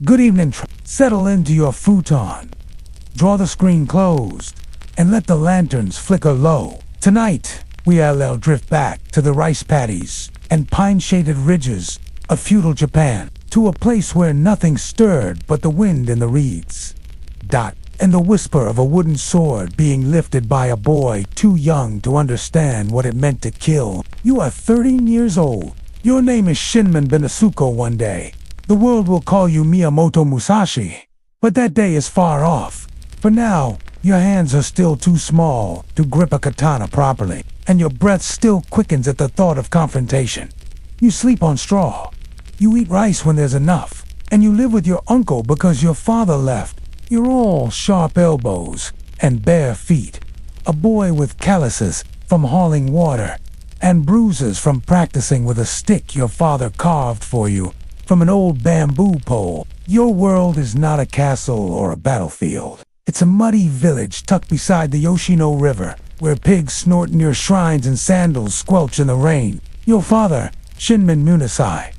Good evening. Settle into your futon. Draw the screen closed and let the lanterns flicker low. Tonight, we'll drift back to the rice paddies and pine-shaded ridges of feudal Japan, to a place where nothing stirred but the wind in the reeds. And the whisper of a wooden sword being lifted by a boy too young to understand what it meant to kill. You are 13 years old. Your name is Shinman Benasuko. One day, the world will call you Miyamoto Musashi. But that day is far off. For now, your hands are still too small to grip a katana properly, and your breath still quickens at the thought of confrontation. You sleep on straw. You eat rice when there's enough, and you live with your uncle because your father left. You're all sharp elbows and bare feet, a boy with calluses from hauling water, and bruises from practicing with a stick your father carved for you from an old bamboo pole. Your world is not a castle or a battlefield. It's a muddy village tucked beside the Yoshino River, where pigs snort near shrines and sandals squelch in the rain. Your father, Shinman Musashi,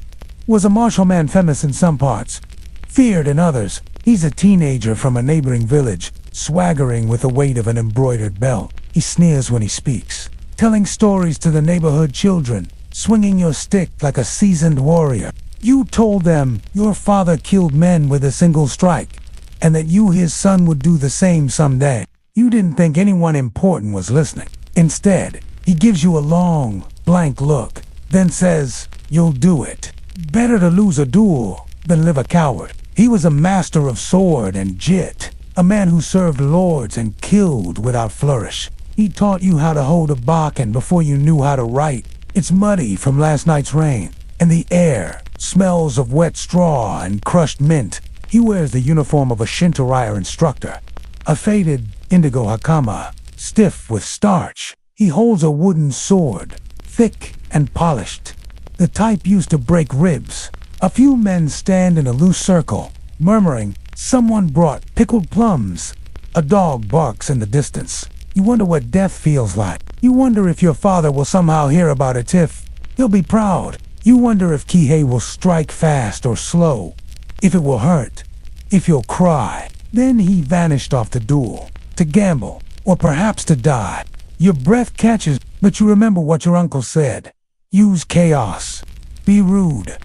was a martial man, famous in some parts, feared in others. He's a teenager from a neighboring village, swaggering with the weight of an embroidered belt. He sneers when he speaks, telling stories to the neighborhood children, swinging your stick like a seasoned warrior. You told them your father killed men with a single strike, and that you, his son, would do the same someday. You didn't think anyone important was listening. Instead, he gives you a long, blank look, then says, "You'll do it. Better to lose a duel than live a coward." He was a master of sword and jit, a man who served lords and killed without flourish. He taught you how to hold a bakken before you knew how to write. It's muddy from last night's rain, and the air smells of wet straw and crushed mint. He wears the uniform of a Shintoraya instructor, a faded indigo hakama, stiff with starch. He holds a wooden sword, thick and polished, the type used to break ribs. A few men stand in a loose circle, murmuring. Someone brought pickled plums. A dog barks in the distance. You wonder what death feels like. You wonder if your father will somehow hear about it, if he'll be proud. You wonder if Kihei will strike fast or slow, if it will hurt, if he'll cry. Then he vanished off the duel, to gamble, or perhaps to die. Your breath catches, but you remember what your uncle said. Use chaos. Be rude.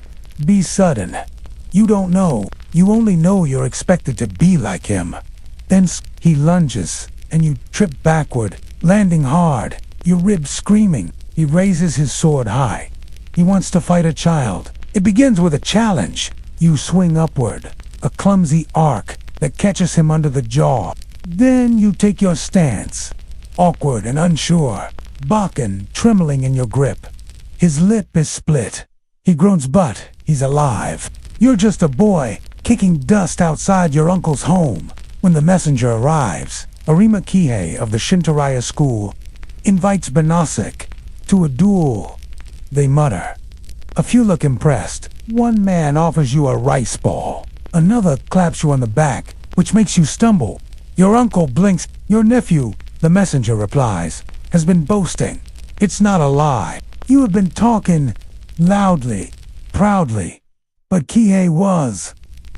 Be sudden. You don't know. You only know you're expected to be like him. Then he lunges, and you trip backward, landing hard, your ribs screaming. He raises his sword high. He wants to fight a child. It begins with a challenge. You swing upward, a clumsy arc that catches him under the jaw. Then you take your stance, awkward and unsure, bakken trembling in your grip. His lip is split. He groans, but he's alive. You're just a boy, kicking dust outside your uncle's home, when the messenger arrives. Arima Kihei of the Shintoraya school invites Benasek to a duel. They mutter. A few look impressed. One man offers you a rice ball. Another claps you on the back, which makes you stumble. Your uncle blinks. Your nephew, the messenger replies, has been boasting. It's not a lie. You have been talking loudly, proudly, but Kihei was,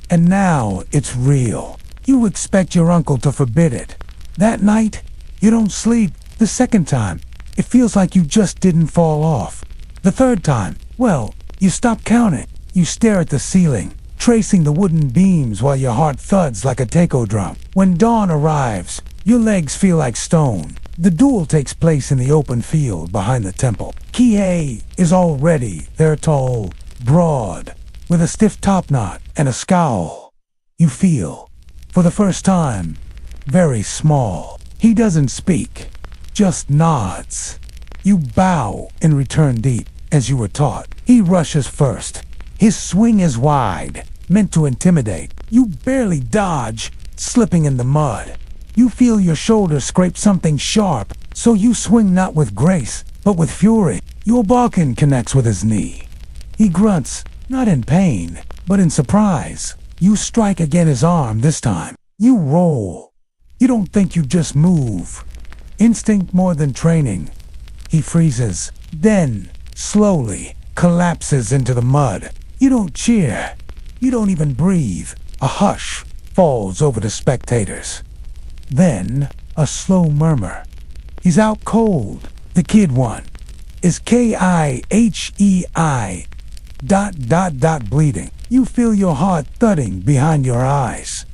and now it's real. You expect your uncle to forbid it. That night, you don't sleep. The second time, it feels like you just didn't fall off. The third time, well, you stop counting. You stare at the ceiling, tracing the wooden beams while your heart thuds like a taiko drum. When dawn arrives, your legs feel like stone. The duel takes place in the open field behind the temple. Kihei is already there, tall, broad, with a stiff topknot and a scowl. You feel, for the first time, very small. He doesn't speak, just nods. You bow in return deep, as you were taught. He rushes first. His swing is wide, meant to intimidate. You barely dodge, slipping in the mud. You feel your shoulder scrape something sharp, so you swing not with grace, but with fury. Your bakken connects with his knee. He grunts, not in pain, but in surprise. You strike again his arm this time. You roll. You don't think, you just move. Instinct more than training. He freezes, then, slowly, collapses into the mud. You don't cheer. You don't even breathe. A hush falls over the spectators. Then, a slow murmur. He's out cold. The kid one is Kihei ... bleeding. You feel your heart thudding behind your eyes.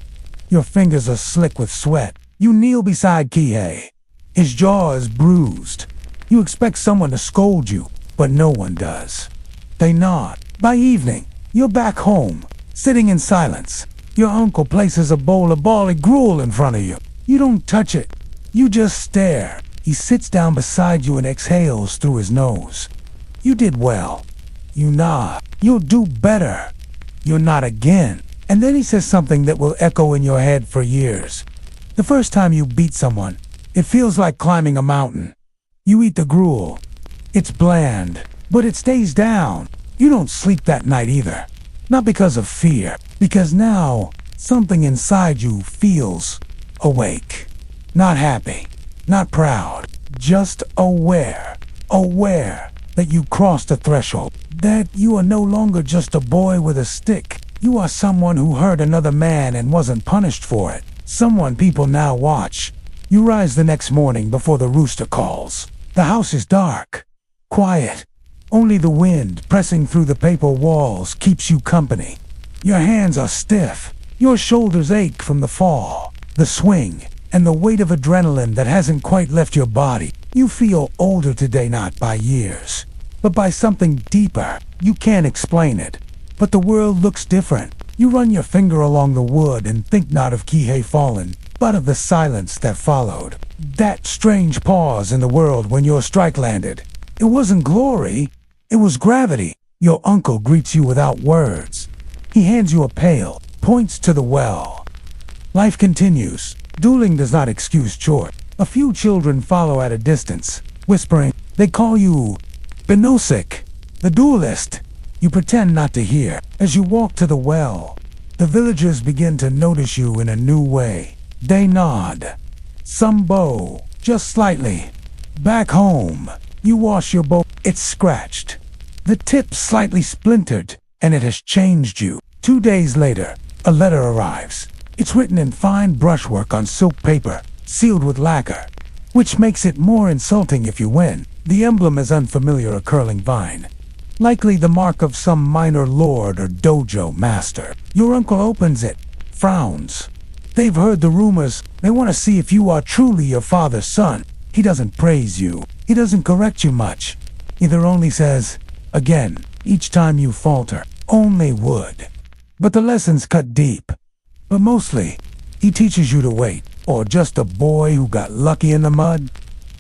Your fingers are slick with sweat. You kneel beside Kihei. His jaw is bruised. You expect someone to scold you, but no one does. They nod. By evening, you're back home, sitting in silence. Your uncle places a bowl of barley gruel in front of you. You don't touch it. You just stare. He sits down beside you and exhales through his nose. You did well. You nod. You'll do better. You'll nod again. And then he says something that will echo in your head for years. The first time you beat someone, it feels like climbing a mountain. You eat the gruel. It's bland, but it stays down. You don't sleep that night either. Not because of fear, because now something inside you feels awake. Not happy, not proud, just aware. Aware that you crossed a threshold, that you are no longer just a boy with a stick. You are someone who hurt another man and wasn't punished for it. Someone people now watch. You rise the next morning before the rooster calls. The house is dark, quiet. Only the wind pressing through the paper walls keeps you company. Your hands are stiff. Your shoulders ache from the fall, the swing, and the weight of adrenaline that hasn't quite left your body. You feel older today, not by years, but by something deeper. You can't explain it, but the world looks different. You run your finger along the wood and think not of Kihei fallen, but of the silence that followed. That strange pause in the world when your strike landed. It wasn't glory, it was gravity. Your uncle greets you without words. He hands you a pail, points to the well. Life continues. Dueling does not excuse chore. A few children follow at a distance, whispering. They call you Benosik, the duelist. You pretend not to hear. As you walk to the well, the villagers begin to notice you in a new way. They nod. Some bow, just slightly. Back home, you wash your bow. It's scratched. The tip slightly splintered, and it has changed you. 2 days later, a letter arrives. It's written in fine brushwork on silk paper, sealed with lacquer, which makes it more insulting if you win. The emblem is unfamiliar, a curling vine. Likely the mark of some minor lord or dojo master. Your uncle opens it, frowns. They've heard the rumors. They want to see if you are truly your father's son. He doesn't praise you. He doesn't correct you much. Either only says, again, each time you falter. Only would. But the lessons cut deep. But mostly, he teaches you to wait. Or just a boy who got lucky in the mud.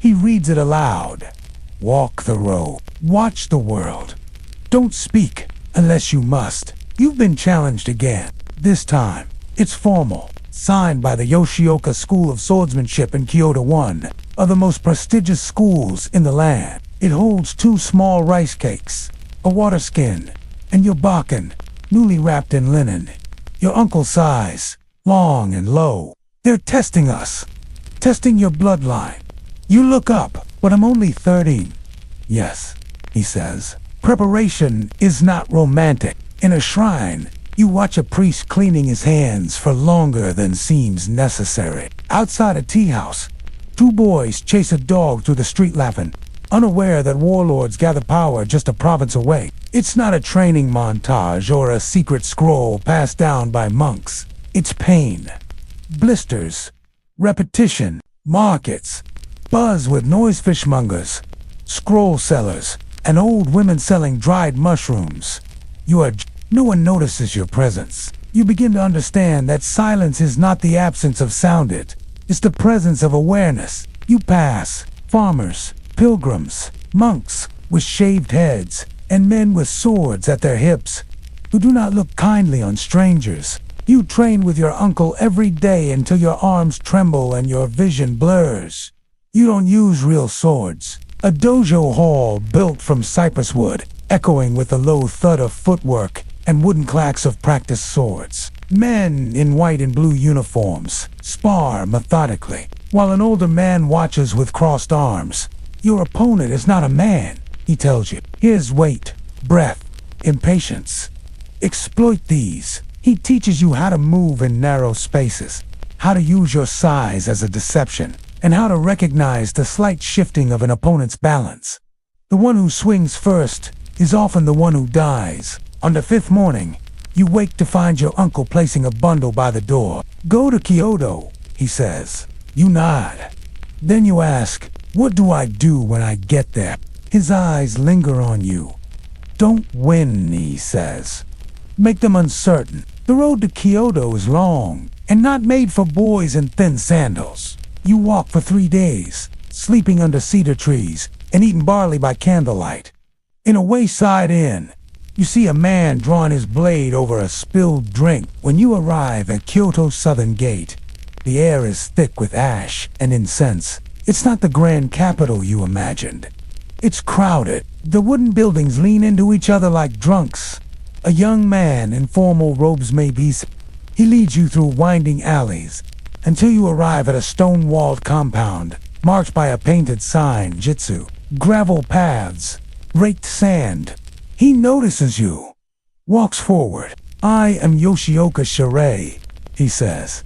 He reads it aloud. Walk the road. Watch the world. Don't speak unless you must. You've been challenged again. This time, it's formal. Signed by the Yoshioka School of Swordsmanship in Kyoto, one of the most prestigious schools in the land. It holds 2 small rice cakes, a water skin, and your bakken, newly wrapped in linen. Your uncle sighs, long and low. They're testing us, testing your bloodline. You look up, but I'm only 13. Yes, he says. Preparation is not romantic. In a shrine, you watch a priest cleaning his hands for longer than seems necessary. Outside a tea house, 2 boys chase a dog through the street laughing, unaware that warlords gather power just a province away. It's not a training montage or a secret scroll passed down by monks. It's pain, blisters, repetition, markets, buzz with noise fishmongers, scroll sellers, and old women selling dried mushrooms. No one notices your presence. You begin to understand that silence is not the absence of sound, it's the presence of awareness. You pass farmers, pilgrims, monks with shaved heads, and men with swords at their hips, who do not look kindly on strangers. You train with your uncle every day until your arms tremble and your vision blurs. You don't use real swords. A dojo hall built from cypress wood, echoing with the low thud of footwork and wooden clacks of practiced swords. Men in white and blue uniforms spar methodically, while an older man watches with crossed arms. Your opponent is not a man, he tells you. His weight, breath, impatience. Exploit these. He teaches you how to move in narrow spaces, how to use your size as a deception, and how to recognize the slight shifting of an opponent's balance. The one who swings first is often the one who dies. On the fifth morning, you wake to find your uncle placing a bundle by the door. "Go to Kyoto," he says. You nod. Then you ask, "What do I do when I get there?" His eyes linger on you. "Don't win," he says. "Make them uncertain. The road to Kyoto is long and not made for boys in thin sandals." You walk for 3 days, sleeping under cedar trees and eating barley by candlelight. In a wayside inn, you see a man drawing his blade over a spilled drink. When you arrive at Kyoto's southern gate, the air is thick with ash and incense. It's not the grand capital you imagined. It's crowded. The wooden buildings lean into each other like drunks. A young man in formal robes may be. He leads you through winding alleys until you arrive at a stone-walled compound marked by a painted sign, Jitsu. Gravel paths, raked sand. He notices you, walks forward. "I am Yoshioka Shirai," he says.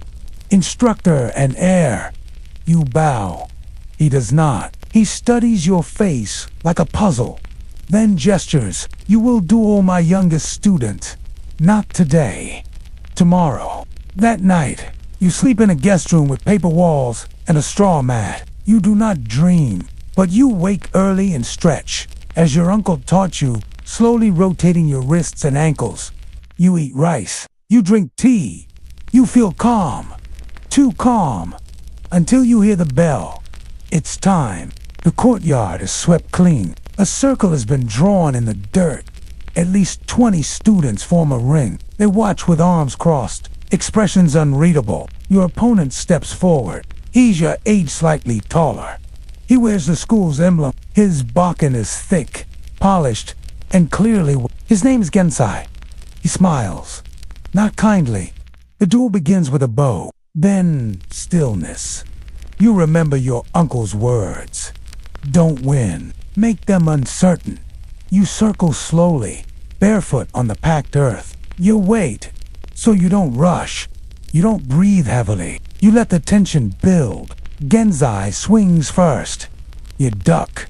"Instructor and heir." You bow. He does not. He studies your face like a puzzle, then gestures. "You will duel my youngest student. Not today. Tomorrow." That night, you sleep in a guest room with paper walls and a straw mat. You do not dream, but you wake early and stretch, as your uncle taught you, slowly rotating your wrists and ankles. You eat rice. You drink tea. You feel calm. Too calm. Until you hear the bell. It's time. The courtyard is swept clean. A circle has been drawn in the dirt. At least 20 students form a ring. They watch with arms crossed, expressions unreadable. Your opponent steps forward. He's your age slightly taller. He wears the school's emblem. His bakken is thick, polished, and clearly. His name is Gensai. He smiles. Not kindly. The duel begins with a bow. Then stillness. You remember your uncle's words. Don't win. Make them uncertain. You circle slowly, barefoot on the packed earth. You wait, so you don't rush. You don't breathe heavily. You let the tension build. Genzai swings first. You duck.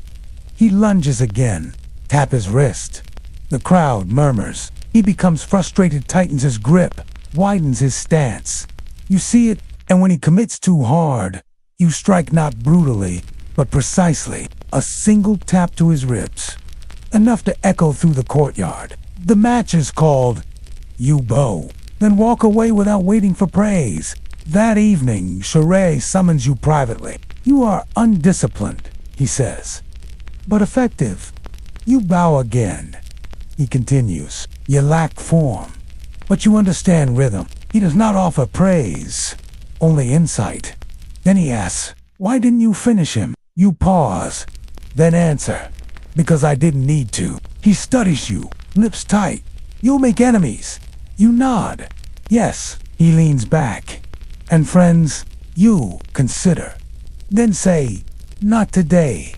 He lunges again. Tap his wrist. The crowd murmurs. He becomes frustrated, tightens his grip, widens his stance. You see it, and when he commits too hard, you strike not brutally, but precisely. A single tap to his ribs, enough to echo through the courtyard. The match is called. You bow, then walk away without waiting for praise. That evening, Shirai summons you privately. You are undisciplined, he says, but effective. You bow again. He continues. You lack form, but you understand rhythm. He does not offer praise, only insight. Then he asks, "Why didn't you finish him?" You pause, then answer, "Because I didn't need to." He studies you, lips tight. You'll make enemies. You nod. Yes. He leans back. "And friends, you consider." Then say, "Not today."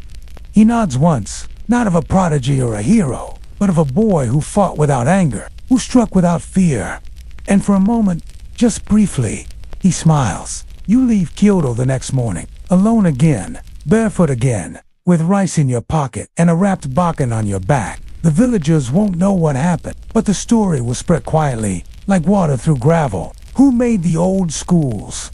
He nods once, not of a prodigy or a hero, but of a boy who fought without anger, who struck without fear. And for a moment, just briefly, he smiles. You leave Kyoto the next morning, alone again, barefoot again, with rice in your pocket and a wrapped bakken on your back. The villagers won't know what happened, but the story will spread quietly, like water through gravel. Who made the old schools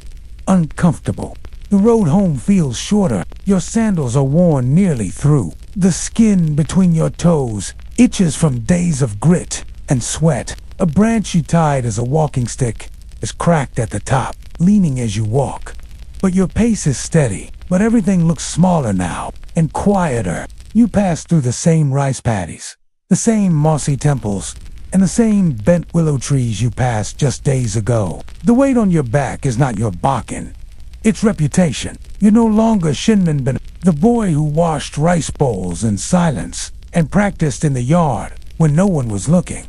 uncomfortable? The road home feels shorter. Your sandals are worn nearly through. The skin between your toes itches from days of grit and sweat. A branch you tied as a walking stick is cracked at the top, leaning as you walk. But your pace is steady. But everything looks smaller now, and quieter. You pass through the same rice paddies, the same mossy temples, and the same bent willow trees you passed just days ago. The weight on your back is not your bakken, it's reputation. You're no longer Shinman Ben, the boy who washed rice bowls in silence and practiced in the yard when no one was looking.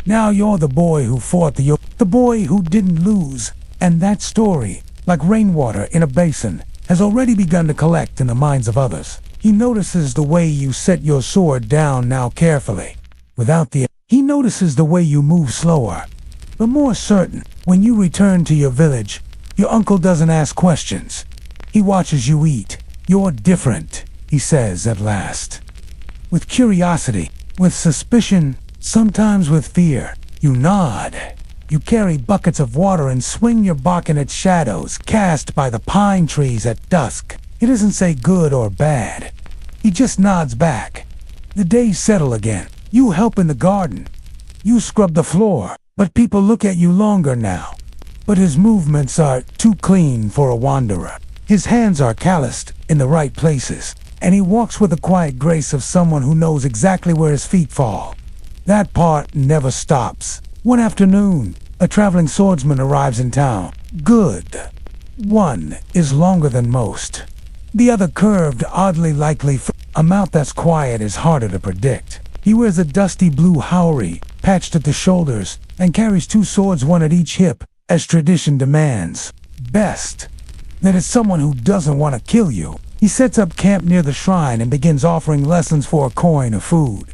Now you're the boy who fought the boy who didn't lose, and that story, like rainwater in a basin, has already begun to collect in the minds of others. He notices the way you set your sword down now carefully, without the. He notices the way you move slower, but more certain. When you return to your village, your uncle doesn't ask questions. He watches you eat. You're different, he says at last. With curiosity, with suspicion, sometimes with fear. You nod. You carry buckets of water and swing your bark in its shadows cast by the pine trees at dusk. He doesn't say good or bad. He just nods back. The days settle again. You help in the garden. You scrub the floor, but people look at you longer now. But his movements are too clean for a wanderer. His hands are calloused in the right places, and he walks with the quiet grace of someone who knows exactly where his feet fall. That part never stops. One afternoon, a traveling swordsman arrives in town. Good. One is longer than most. The other curved, oddly likely. A mouth that's quiet is harder to predict. He wears a dusty blue haori, patched at the shoulders, and carries 2 swords, one at each hip, as tradition demands. Best, that it's someone who doesn't want to kill you. He sets up camp near the shrine and begins offering lessons for a coin of food.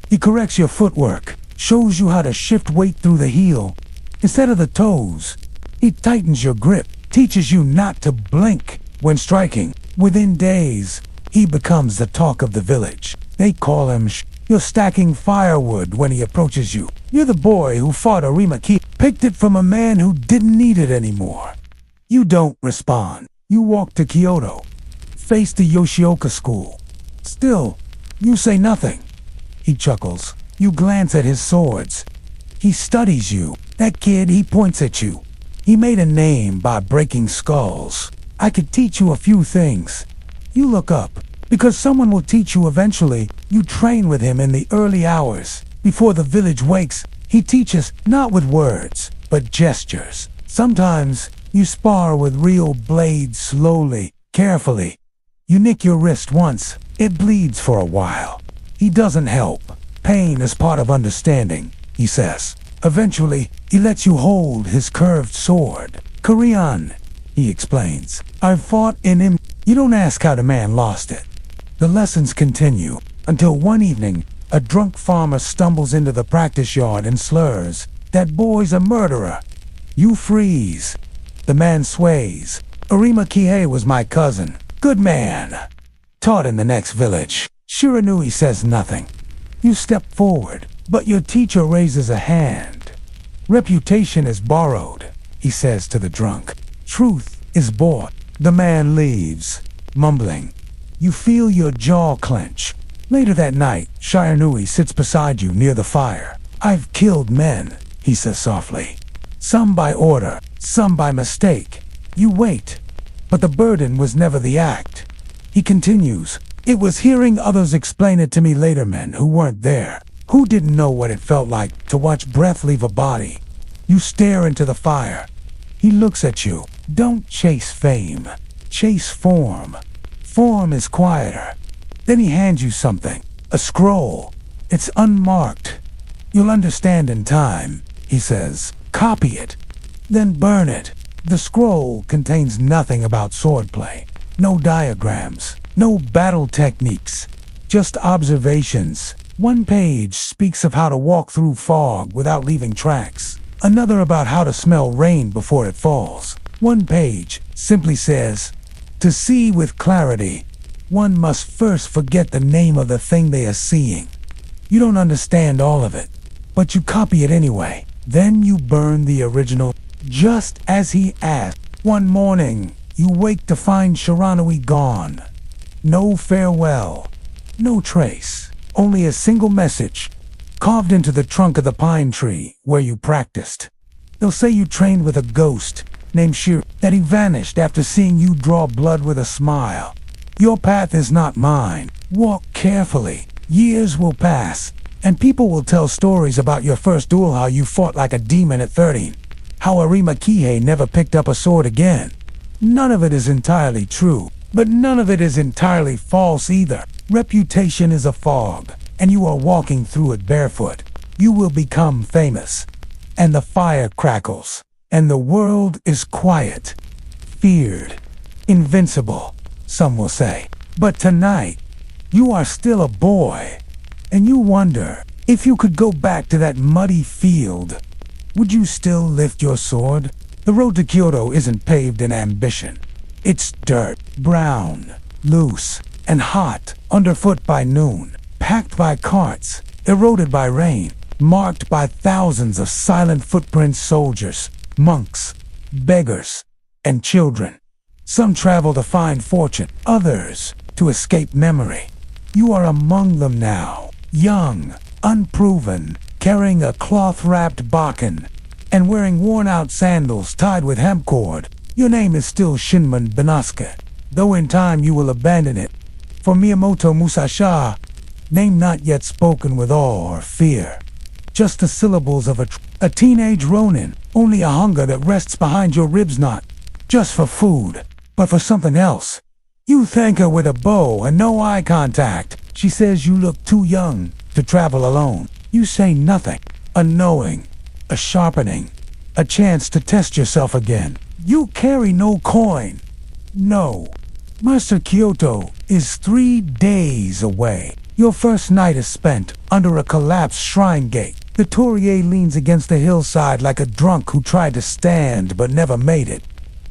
He corrects your footwork, shows you how to shift weight through the heel instead of the toes. He tightens your grip, teaches you not to blink when striking. Within days, he becomes the talk of the village. They call him You're stacking firewood when he approaches you. You're the boy who fought Arimaki, picked it from a man who didn't need it anymore. You don't respond. You walk to Kyoto, face the Yoshioka school. Still, you say nothing. He chuckles. You glance at his swords. He studies you. That kid, he points at you. He made a name by breaking skulls. I could teach you a few things. You look up, because someone will teach you eventually. You train with him in the early hours. Before the village wakes, he teaches not with words, but gestures. Sometimes, you spar with real blades slowly, carefully. You nick your wrist once. It bleeds for a while. He doesn't help. Pain is part of understanding, he says. Eventually, he lets you hold his curved sword. Korean, he explains. I've fought in him. You don't ask how the man lost it. The lessons continue until one evening, a drunk farmer stumbles into the practice yard and slurs, "That boy's a murderer." You freeze. The man sways. Arima Kihei was my cousin. Good man. Taught in the next village. Shiranui says nothing. You step forward, but your teacher raises a hand. Reputation is borrowed, he says to the drunk. Truth is bought. The man leaves, mumbling. You feel your jaw clench. Later that night, Shiranui sits beside you near the fire. I've killed men, he says softly. Some by order, some by mistake. You wait, but the burden was never the act. He continues, it was hearing others explain it to me later, men who weren't there, who didn't know what it felt like to watch breath leave a body. You stare into the fire. He looks at you. Don't chase fame, chase form. Form is quieter. Then he hands you something, a scroll. It's unmarked. You'll understand in time, he says. Copy it, then burn it. The scroll contains nothing about swordplay. No diagrams, no battle techniques, just observations. One page speaks of how to walk through fog without leaving tracks. Another about how to smell rain before it falls. One page simply says, to see with clarity, one must first forget the name of the thing they are seeing. You don't understand all of it, but you copy it anyway. Then you burn the original, just as he asked. One morning, you wake to find Shiranui gone. No farewell, no trace, only a single message, carved into the trunk of the pine tree where you practiced. They'll say you trained with a ghost named Shir, that he vanished after seeing you draw blood with a smile. Your path is not mine. Walk carefully. Years will pass, and people will tell stories about your first duel, how you fought like a demon at 13, how Arima Kihei never picked up a sword again. None of it is entirely true, but none of it is entirely false either. Reputation is a fog, and you are walking through it barefoot. You will become famous, and the fire crackles, and the world is quiet, feared, invincible, some will say. But tonight, you are still a boy, and you wonder if you could go back to that muddy field would you still lift your sword? The road to Kyoto isn't paved in ambition. It's dirt, brown, loose, and hot, underfoot by noon, packed by carts, eroded by rain, marked by thousands of silent footprints, soldiers, monks, beggars, and children. Some travel to find fortune, others to escape memory. You are among them now, young, unproven, carrying a cloth-wrapped bakken, and wearing worn-out sandals tied with hemp cord. Your name is still Shinman Benosuke, though in time you will abandon it. For Miyamoto Musashi, name not yet spoken with awe or fear. Just the syllables of a teenage ronin, only a hunger that rests behind your ribs, not just for food, but for something else. You thank her with a bow and no eye contact. She says you look too young to travel alone. You say nothing. A knowing, a sharpening, a chance to test yourself again. You carry no coin. No. Master Kyoto is 3 days away. Your first night is spent under a collapsed shrine gate. The Tourier leans against the hillside like a drunk who tried to stand but never made it.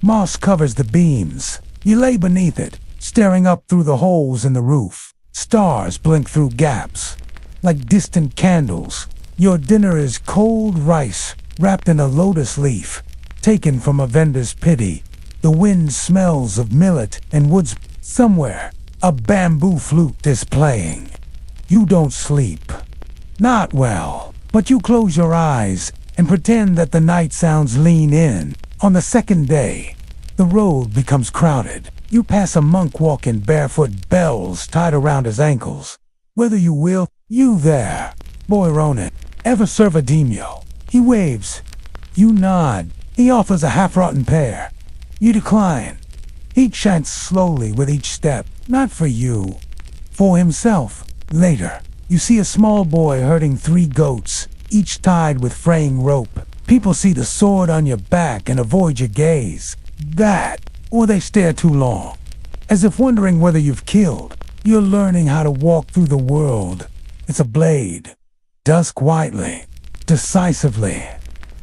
Moss covers the beams. You lay beneath it, staring up through the holes in the roof. Stars blink through gaps, like distant candles. Your dinner is cold rice wrapped in a lotus leaf, taken from a vendor's pity. The wind smells of millet and woods. Somewhere, a bamboo flute is playing. You don't sleep. Not well, but you close your eyes and pretend that the night sounds lean in. On the second day, the road becomes crowded. You pass a monk walking barefoot, bells tied around his ankles. Whether you will, you there, boy Ronin, ever serve a daimyo? He waves. You nod. He offers a half-rotten pear. You decline. He chants slowly with each step, not for you, for himself. Later, you see a small boy herding 3 goats, each tied with fraying rope. People see the sword on your back and avoid your gaze. That, or they stare too long, as if wondering whether you've killed. You're learning how to walk through the world. It's a blade. Dusk quietly, decisively,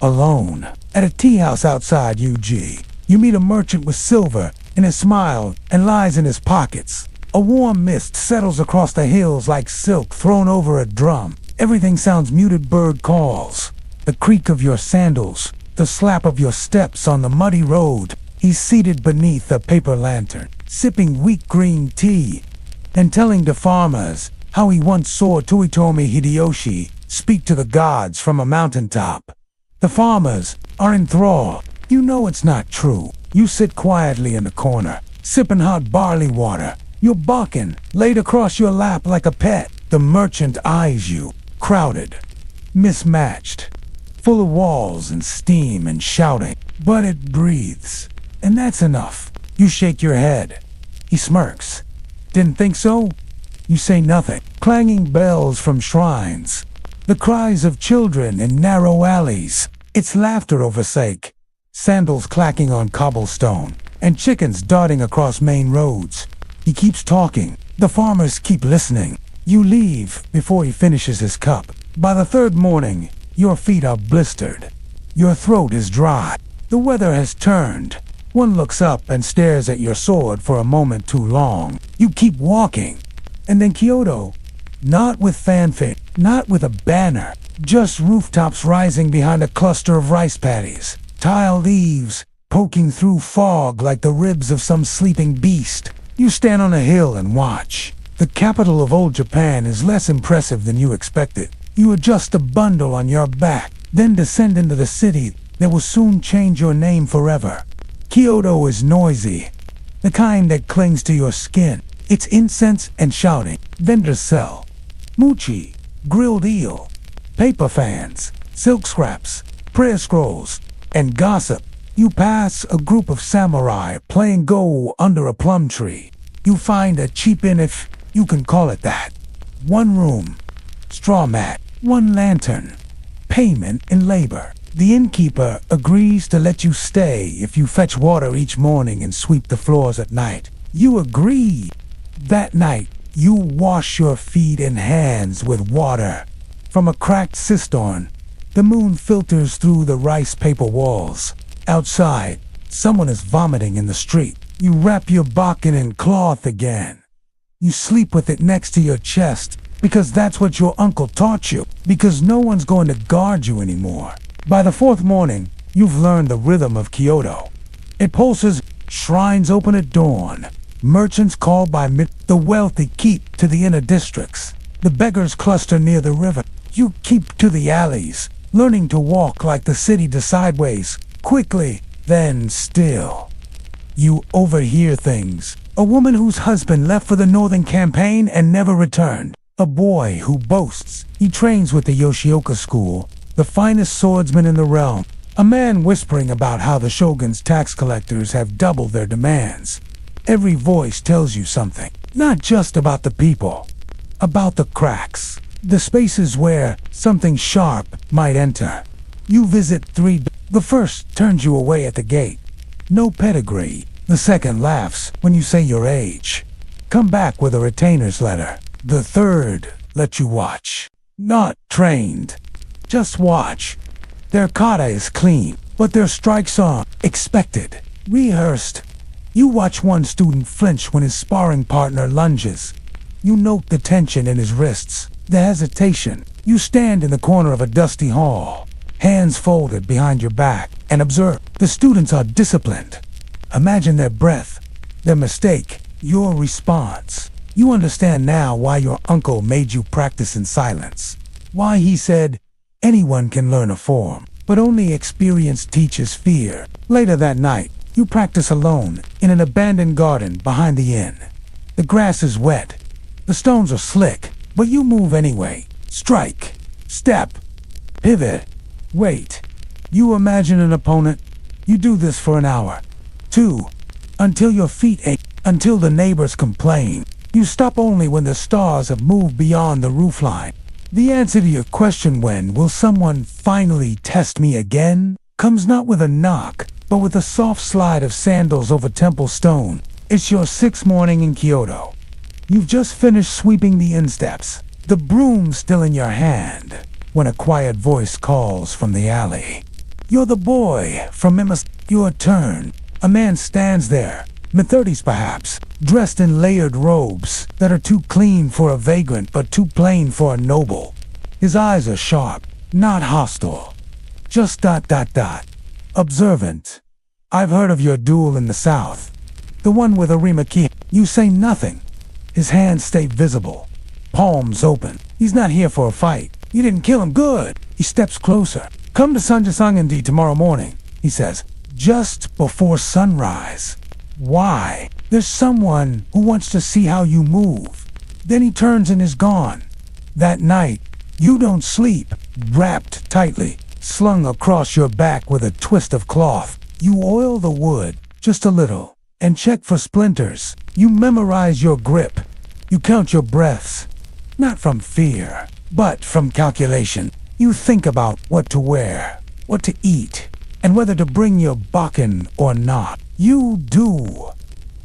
alone. At a tea house outside UG, you meet a merchant with silver in his smile and lies in his pockets. A warm mist settles across the hills like silk thrown over a drum. Everything sounds muted bird calls. The creak of your sandals, the slap of your steps on the muddy road. He's seated beneath a paper lantern, sipping weak green tea, and telling the farmers how he once saw Toyotomi Hideyoshi speak to the gods from a mountaintop. The farmers are enthralled. You know it's not true. You sit quietly in the corner, sipping hot barley water, your bakken laid across your lap like a pet. The merchant eyes you, crowded, mismatched, full of walls and steam and shouting, but it breathes. And that's enough. You shake your head. He smirks. Didn't think so? You say nothing. Clanging bells from shrines. The cries of children in narrow alleys. It's laughter over sake. Sandals clacking on cobblestone. And chickens darting across main roads. He keeps talking. The farmers keep listening. You leave before he finishes his cup. By the 3rd morning, your feet are blistered. Your throat is dry. The weather has turned. One looks up and stares at your sword for a moment too long. You keep walking. And then Kyoto. Not with fanfare, not with a banner. Just rooftops rising behind a cluster of rice paddies. Tiled eaves poking through fog like the ribs of some sleeping beast. You stand on a hill and watch. The capital of old Japan is less impressive than you expected. You adjust a bundle on your back, then descend into the city that will soon change your name forever. Kyoto is noisy, the kind that clings to your skin. It's incense and shouting. Vendors sell mochi, grilled eel, paper fans, silk scraps, prayer scrolls, and gossip. You pass a group of samurai playing go under a plum tree. You find a cheap inn, if you can call it that. 1 room, straw mat, 1 lantern, payment in labor. The innkeeper agrees to let you stay if you fetch water each morning and sweep the floors at night. You agree. That night, you wash your feet and hands with water from a cracked cistern The moon filters through the rice paper walls. Outside, someone is vomiting in the street. You wrap your bakken in cloth again. You sleep with it next to your chest because that's what your uncle taught you, because no one's going to guard you anymore. By the fourth morning, you've learned the rhythm of Kyoto. It pulses, shrines open at dawn, merchants call by the wealthy keep to the inner districts, the beggars cluster near the river. You keep to the alleys, learning to walk like the city sideways, quickly, then still. You overhear things. A woman whose husband left for the Northern Campaign and never returned. A boy who boasts he trains with the Yoshioka school, the finest swordsman in the realm. A man whispering about how the shogun's tax collectors have doubled their demands. Every voice tells you something, not just about the people, about the cracks, the spaces where something sharp might enter. You visit 3. The first turns you away at the gate. No pedigree. The second laughs when you say your age. Come back with a retainer's letter. The third lets you watch. Not trained. Just watch. Their kata is clean, but their strikes are expected, rehearsed. You watch one student flinch when his sparring partner lunges. You note the tension in his wrists, the hesitation. You stand in the corner of a dusty hall, hands folded behind your back, and observe. The students are disciplined. Imagine their breath, their mistake, your response. You understand now why your uncle made you practice in silence. Why he said, anyone can learn a form, but only experience teaches fear. Later that night, you practice alone in an abandoned garden behind the inn. The grass is wet. The stones are slick, but you move anyway. Strike, step, pivot, wait. You imagine an opponent. You do this for an hour, 2, until your feet ache, until the neighbors complain. You stop only when the stars have moved beyond the roofline. The answer to your question, when will someone finally test me again, comes not with a knock, but with a soft slide of sandals over temple stone. It's your 6th morning in Kyoto. You've just finished sweeping the insteps, the broom still in your hand, when a quiet voice calls from the alley. You're the boy from immersive. Your turn. A man stands there, mid-30s perhaps, dressed in layered robes that are too clean for a vagrant but too plain for a noble. His eyes are sharp, not hostile, just ... observant. I've heard of your duel in the south, the one with Arima Ki. You say nothing. His hands stay visible, palms open. He's not here for a fight. You didn't kill him, good. He steps closer. Come to Sanjasangandi tomorrow morning, he says, just before sunrise. Why? There's someone who wants to see how you move. Then he turns and is gone. That night, you don't sleep, wrapped tightly, slung across your back with a twist of cloth. You oil the wood, just a little, and check for splinters. You memorize your grip. You count your breaths, not from fear, but from calculation. You think about what to wear, what to eat, and whether to bring your bakken or not. You do.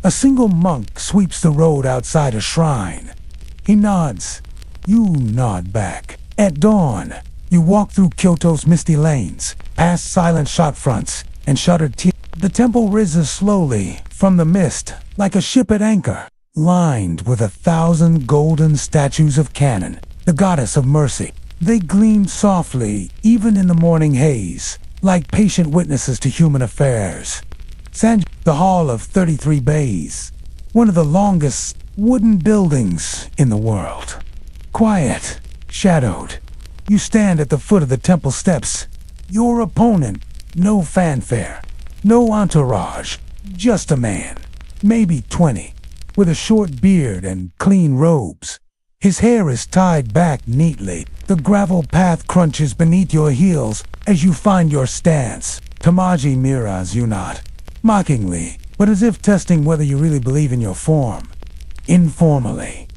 A single monk sweeps the road outside a shrine. He nods. You nod back. At dawn, you walk through Kyoto's misty lanes, past silent shop fronts and shuttered tea. The temple rises slowly from the mist like a ship at anchor, lined with 1,000 golden statues of Cannon, the goddess of mercy. They gleam softly, even in the morning haze, like patient witnesses to human affairs. The Hall of 33 Bays, one of the longest wooden buildings in the world. Quiet, shadowed. You stand at the foot of the temple steps. Your opponent, no fanfare, no entourage, just a man, maybe 20, with a short beard and clean robes. His hair is tied back neatly. The gravel path crunches beneath your heels as you find your stance. Tamaji miras you not, mockingly, but as if testing whether you really believe in your form. Informally.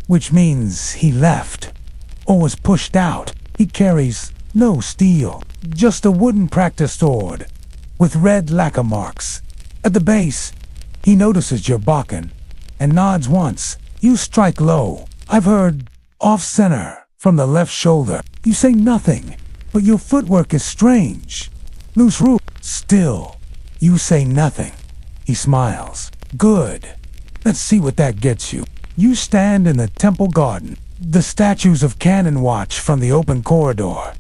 Which means he left, or was pushed out. He carries no steel, just a wooden practice sword, with red lacquer marks. At the base, he notices your bakken, and nods once. You strike low. I've heard off-center, from the left shoulder. You say nothing. but your footwork is strange. Loose roof. Still, you say nothing. He smiles. Good. Let's see what that gets you. You stand in the temple garden. The statues of Canon watch from the open corridor.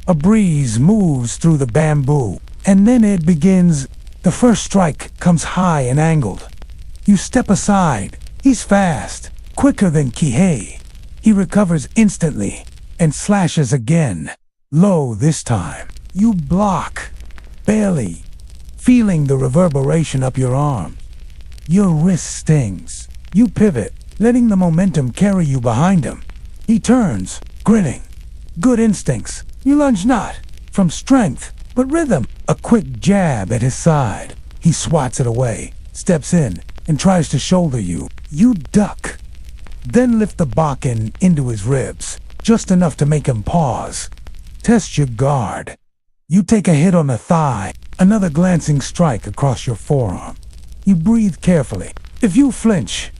A breeze moves through the bamboo, and then it begins. The first strike comes high and angled. You step aside. He's fast, quicker than Kihei. He recovers instantly and slashes again. Low this time. You block. Barely. Feeling the reverberation up your arm. Your wrist stings. You pivot, letting the momentum carry you behind him. He turns, grinning. Good instincts. You lunge not from strength, but rhythm. A quick jab at his side. He swats it away, steps in, and tries to shoulder you. You duck. Then lift the bakken into his ribs, just enough to make him pause. Test your guard. You take a hit on the thigh, another glancing strike across your forearm. You breathe carefully. If you flinch,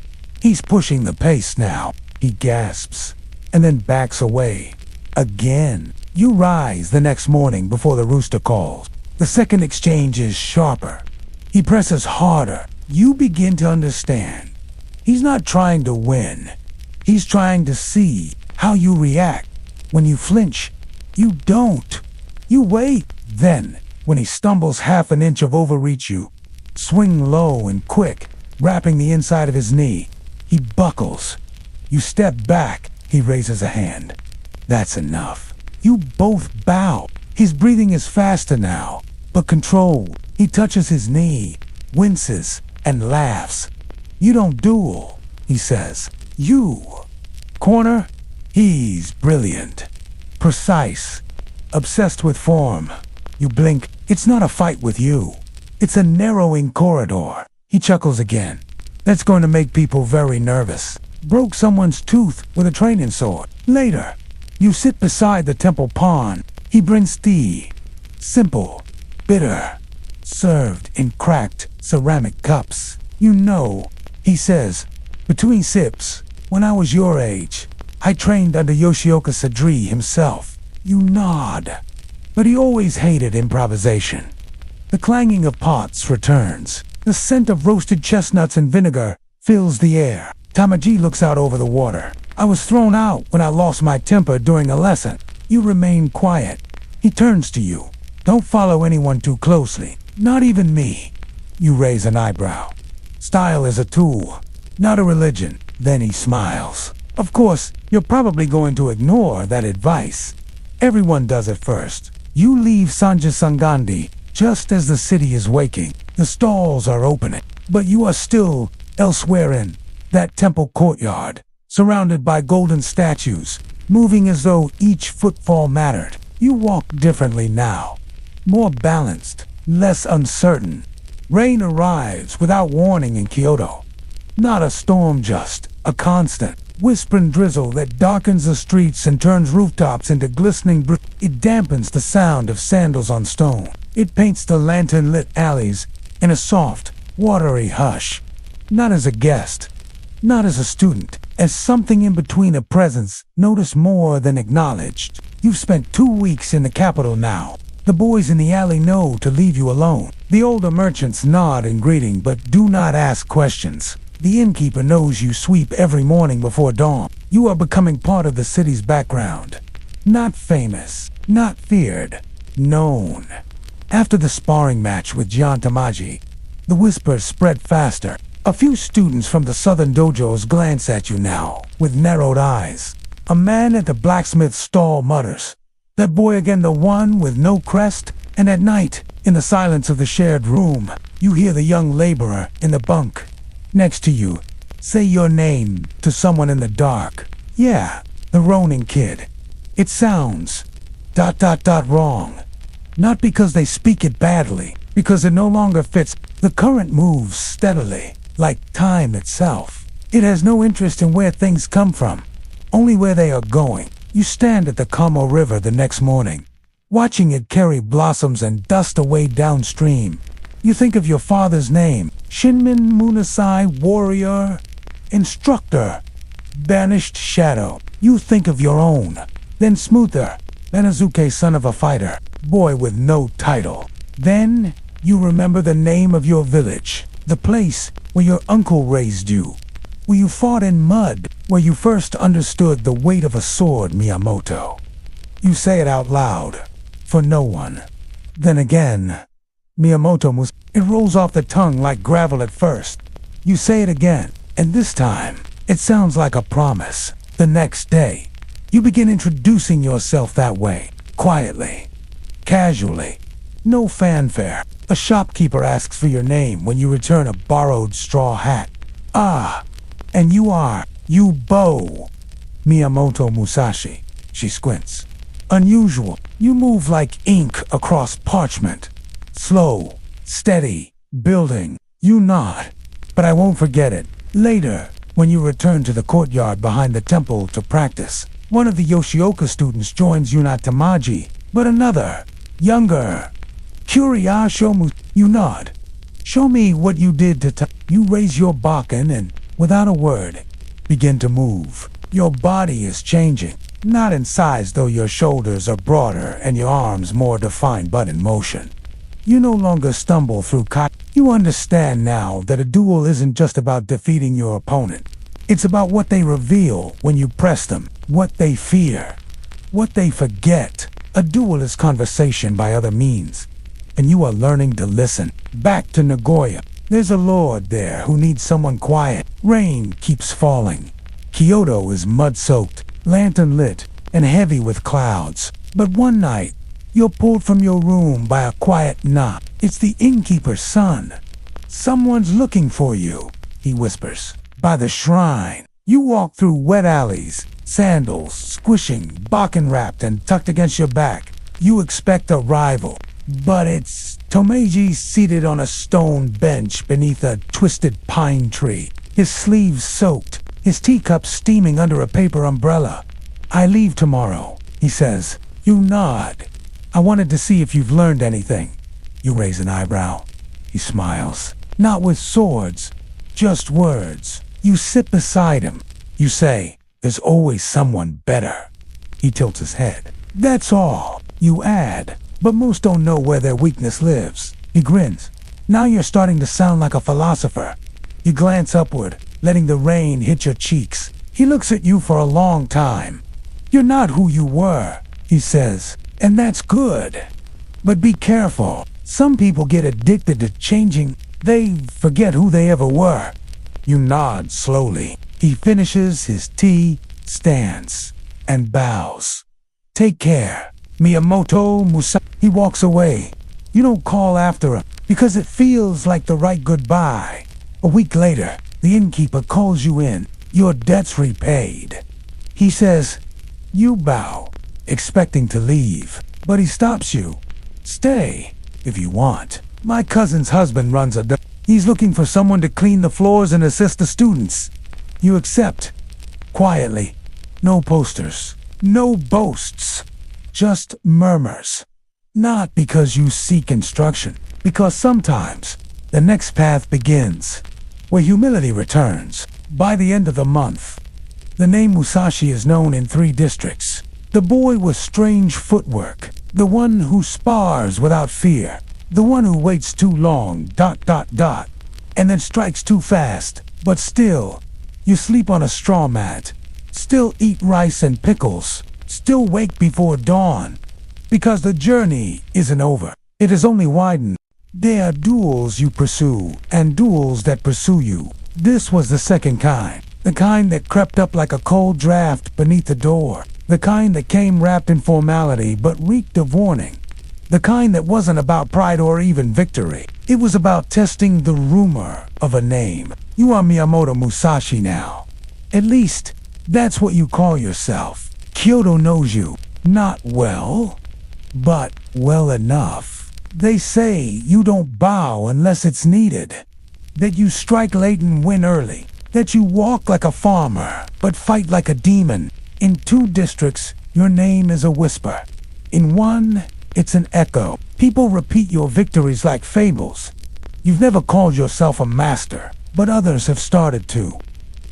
he's pushing the pace now. He gasps, and then backs away. Again. You rise the next morning before the rooster calls. The second exchange is sharper. He presses harder. You begin to understand. He's not trying to win. He's trying to see how you react. When you flinch, you don't. You wait. Then, when he stumbles half an inch of overreach you, swing low and quick, wrapping the inside of his knee. He buckles. You step back. He raises a hand. That's enough. You both bow. His breathing is faster now, but controlled. He touches his knee, winces, and laughs. You don't duel, he says. You. Corner? He's brilliant. Precise. Obsessed with form. You blink. It's not a fight with you. It's a narrowing corridor. He chuckles again. That's going to make people very nervous. Broke someone's tooth with a training sword. Later. You sit beside the temple pond. He brings tea. Simple, bitter, served in cracked ceramic cups. You know, he says, between sips, when I was your age, I trained under Yoshioka Sadri himself. You nod. But he always hated improvisation. The clanging of pots returns. The scent of roasted chestnuts and vinegar fills the air. Tamaji looks out over the water. I was thrown out when I lost my temper during a lesson. You remain quiet. He turns to you. Don't follow anyone too closely. Not even me. You raise an eyebrow. Style is a tool, not a religion. Then he smiles. Of course, you're probably going to ignore that advice. Everyone does it first. You leave Sanja Sangandi just as the city is waking. The stalls are opening, but you are still elsewhere in that temple courtyard. Surrounded by golden statues, moving as though each footfall mattered. You walk differently now. More balanced, less uncertain. Rain arrives without warning in Kyoto. Not a storm, just a constant, whispering drizzle that darkens the streets and turns rooftops into glistening It dampens the sound of sandals on stone. It paints the lantern-lit alleys in a soft, watery hush. Not as a guest, not as a student, as something in between, a presence noticed more than acknowledged. You've spent 2 weeks in the capital now. The boys in the alley know to leave you alone. The older merchants nod in greeting but do not ask questions. The innkeeper knows you sweep every morning before dawn. You are becoming part of the city's background. Not famous, not feared, known. After the sparring match with Gian Tamaji, the whispers spread faster. A few students from the southern dojos glance at you now, with narrowed eyes. A man at the blacksmith's stall mutters, "That boy again, the one with no crest?" And at night, in the silence of the shared room, you hear the young laborer in the bunk next to you say your name to someone in the dark. Yeah, the Ronin kid. It sounds ... wrong. Not because they speak it badly, because it no longer fits. The current moves steadily, like time itself. It has no interest in where things come from, only where they are going. You stand at the Kamo River the next morning, watching it carry blossoms and dust away downstream. You think of your father's name, Shinmin Munasai, warrior, instructor, banished shadow. You think of your own, then smoother, Benazuke, son of a fighter, boy with no title. Then you remember the name of your village, the place where your uncle raised you, where you fought in mud, where you first understood the weight of a sword, Miyamoto. You say it out loud, for no one. Then again, Miyamoto Musashi. It rolls off the tongue like gravel at first. You say it again, and this time, it sounds like a promise. The next day, you begin introducing yourself that way, quietly, casually, no fanfare. A shopkeeper asks for your name when you return a borrowed straw hat. Ah, and you Bo. Miyamoto Musashi. She squints. Unusual. You move like ink across parchment. Slow, steady, building. You nod. But I won't forget it. Later, when you return to the courtyard behind the temple to practice, one of the Yoshioka students joins you, not Tamaji, but another, younger. Curiosho. You nod. Show me what you did to You raise your bakken and, without a word, begin to move. Your body is changing. Not in size, though. Your shoulders are broader and your arms more defined, but in motion. You no longer stumble through You understand now that a duel isn't just about defeating your opponent. It's about what they reveal when you press them, what they fear, what they forget. A duel is conversation by other means, and you are learning to listen. Back to Nagoya. There's a lord there who needs someone quiet. Rain keeps falling. Kyoto is mud-soaked, lantern-lit, and heavy with clouds. But one night, you're pulled from your room by a quiet knock. It's the innkeeper's son. Someone's looking for you, he whispers. By the shrine. You walk through wet alleys, sandals squishing, bakken wrapped and tucked against your back. You expect a rival, but it's Tomeji seated on a stone bench beneath a twisted pine tree, his sleeves soaked, his teacup steaming under a paper umbrella. I leave tomorrow, he says. You nod. I wanted to see if you've learned anything. You raise an eyebrow. He smiles. Not with swords, just words. You sit beside him. You say, there's always someone better. He tilts his head. That's all. You add, but most don't know where their weakness lives. He grins. Now you're starting to sound like a philosopher. You glance upward, letting the rain hit your cheeks. He looks at you for a long time. You're not who you were, he says, and that's good. But be careful. Some people get addicted to changing. They forget who they ever were. You nod slowly. He finishes his tea, stands, and bows. Take care, Miyamoto Musashi. He walks away. You don't call after him, because it feels like the right goodbye. A week later, the innkeeper calls you in. Your debt's repaid. He says, you bow, expecting to leave, but he stops you. Stay, if you want. My cousin's husband runs a He's looking for someone to clean the floors and assist the students. You accept, quietly. No posters, no boasts, just murmurs. Not because you seek instruction, because sometimes the next path begins, where humility returns. By the end of the month, the name Musashi is known in 3 districts. The boy with strange footwork, the one who spars without fear, the one who waits too long, and then strikes too fast. But still, you sleep on a straw mat, still eat rice and pickles, still wake before dawn. Because the journey isn't over. It is only widened. There are duels you pursue, and duels that pursue you. This was the second kind. The kind that crept up like a cold draft beneath the door. The kind that came wrapped in formality but reeked of warning. The kind that wasn't about pride or even victory. It was about testing the rumor of a name. You are Miyamoto Musashi now. At least, that's what you call yourself. Kyoto knows you. Not well, but well enough. They say you don't bow unless it's needed. That you strike late and win early. That you walk like a farmer, but fight like a demon. In 2 districts, your name is a whisper. In 1, it's an echo. People repeat your victories like fables. You've never called yourself a master, but others have started to.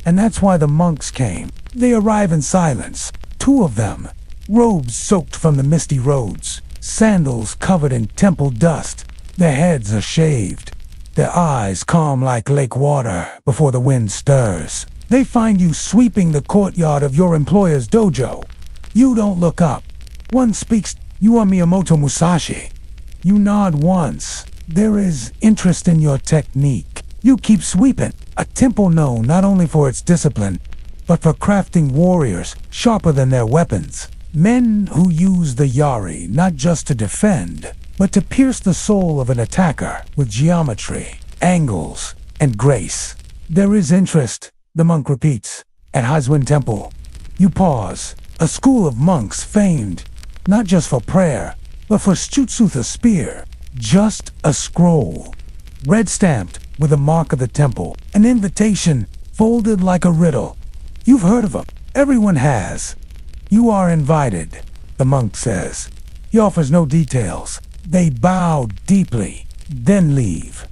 And that's why the monks came. They arrive in silence. 2 of them, robes soaked from the misty roads, sandals covered in temple dust. Their heads are shaved, their eyes calm like lake water before the wind stirs. They find you sweeping the courtyard of your employer's dojo. You don't look up. One speaks, "You are Miyamoto Musashi." You nod once. There is interest in your technique. You keep sweeping. A temple known not only for its discipline, but for crafting warriors sharper than their weapons. Men who use the yari not just to defend, but to pierce the soul of an attacker with geometry, angles, and grace. There is interest, the monk repeats, at Haizuen Temple. You pause. A school of monks famed, not just for prayer, but for Shutsutha spear. Just a scroll, red stamped with a mark of the temple, an invitation folded like a riddle. You've heard of them. Everyone has. You are invited, the monk says. He offers no details. They bow deeply, then leave.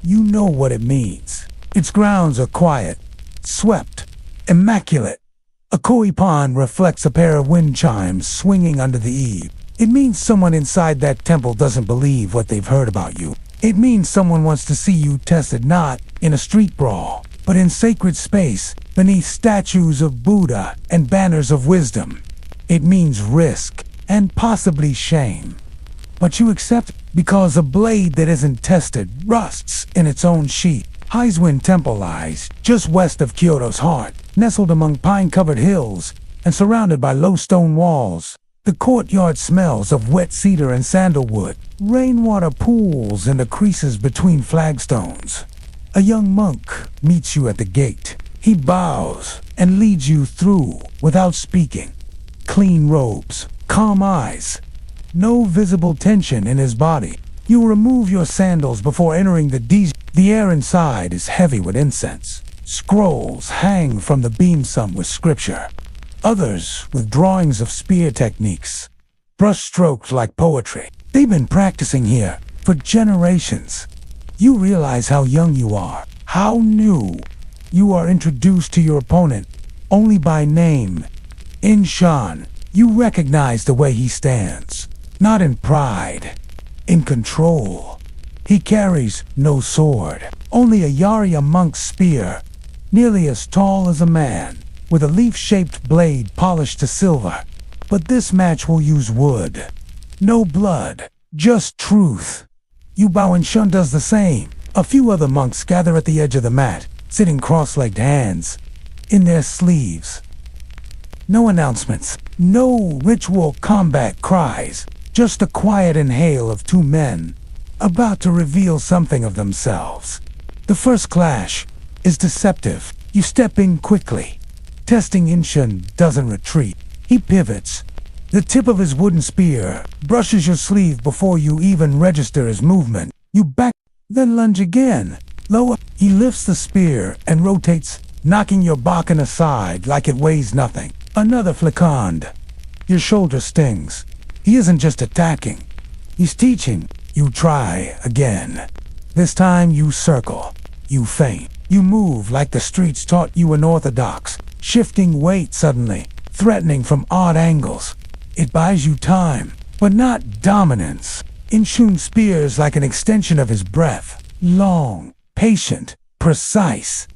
You know what it means. Its grounds are quiet, swept, immaculate. A koi pond reflects a pair of wind chimes swinging under the eave. It means someone inside that temple doesn't believe what they've heard about you. It means someone wants to see you tested not in a street brawl, but in sacred space beneath statues of Buddha and banners of wisdom. It means risk and possibly shame. But you accept because a blade that isn't tested rusts in its own sheath. Haizuen Temple lies just west of Kyoto's heart, nestled among pine-covered hills and surrounded by low stone walls. The courtyard smells of wet cedar and sandalwood. Rainwater pools in the creases between flagstones. A young monk meets you at the gate. He bows and leads you through without speaking. Clean robes, calm eyes, no visible tension in his body. You remove your sandals before entering the DJ. The air inside is heavy with incense. Scrolls hang from the beam-sum with scripture. Others with drawings of spear techniques. Brushstrokes like poetry. They've been practicing here for generations. You realize how young you are, how new. You are introduced to your opponent only by name. In Shan, you recognize the way he stands. Not in pride, in control. He carries no sword, only a Yarya monk's spear, nearly as tall as a man, with a leaf-shaped blade polished to silver. But this match will use wood. No blood, just truth. Yu Bao and Shun does the same. A few other monks gather at the edge of the mat, sitting cross-legged, hands in their sleeves. No announcements, no ritual combat cries, just the quiet inhale of two men about to reveal something of themselves. The first clash is deceptive. You step in quickly. Testing Inshin doesn't retreat. He pivots. The tip of his wooden spear brushes your sleeve before you even register his movement. You back, then lunge again. Lower. He lifts the spear and rotates, knocking your bakken aside like it weighs nothing. Another flicond. Your shoulder stings. He isn't just attacking. He's teaching. You try again. This time you circle. You feint. You move like the streets taught you unorthodox, shifting weight suddenly, threatening from odd angles. It buys you time, but not dominance. Inshun spears like an extension of his breath. Long, patient, precise.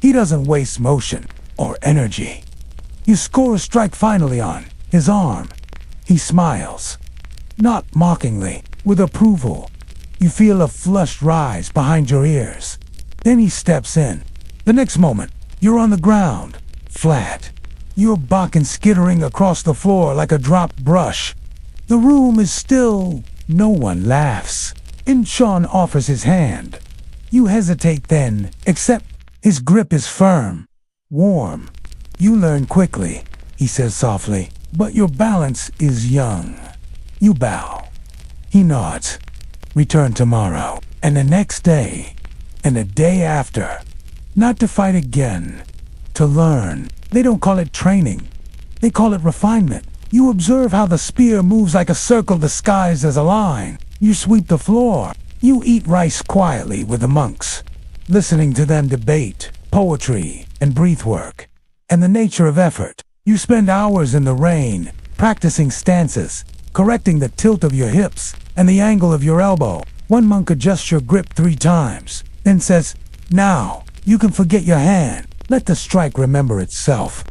He doesn't waste motion or energy. You score a strike finally on his arm. He smiles. Not mockingly, with approval. You feel a flush rise behind your ears. Then he steps in. The next moment, you're on the ground, flat. Your bakken skittering across the floor like a dropped brush. The room is still. No one laughs. Inchon offers his hand. You hesitate then, except his grip is firm, warm. You learn quickly, he says softly, but your balance is young. You bow. He nods. Return tomorrow, and the next day, and the day after. Not to fight again, to learn. They don't call it training. They call it refinement. You observe how the spear moves like a circle disguised as a line. You sweep the floor. You eat rice quietly with the monks, listening to them debate poetry and breathwork, and the nature of effort. You spend hours in the rain, practicing stances, correcting the tilt of your hips and the angle of your elbow. One monk adjusts your grip 3 times, then says, "Now, you can forget your hand. Let the strike remember itself."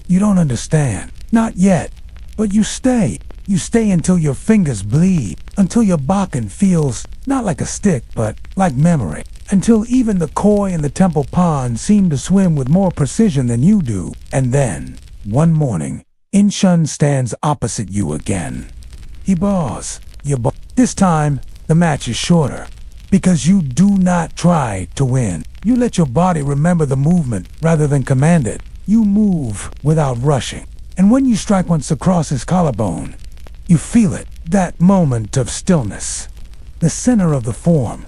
You don't understand. Not yet. But you stay. You stay until your fingers bleed, until your bakken feels not like a stick, but like memory, until even the koi in the temple pond seem to swim with more precision than you do. And then, one morning, Inshun stands opposite you again. He bows. This time, the match is shorter, because you do not try to win. You let your body remember the movement rather than command it. You move without rushing. And when you strike once across his collarbone, you feel it, that moment of stillness, the center of the form.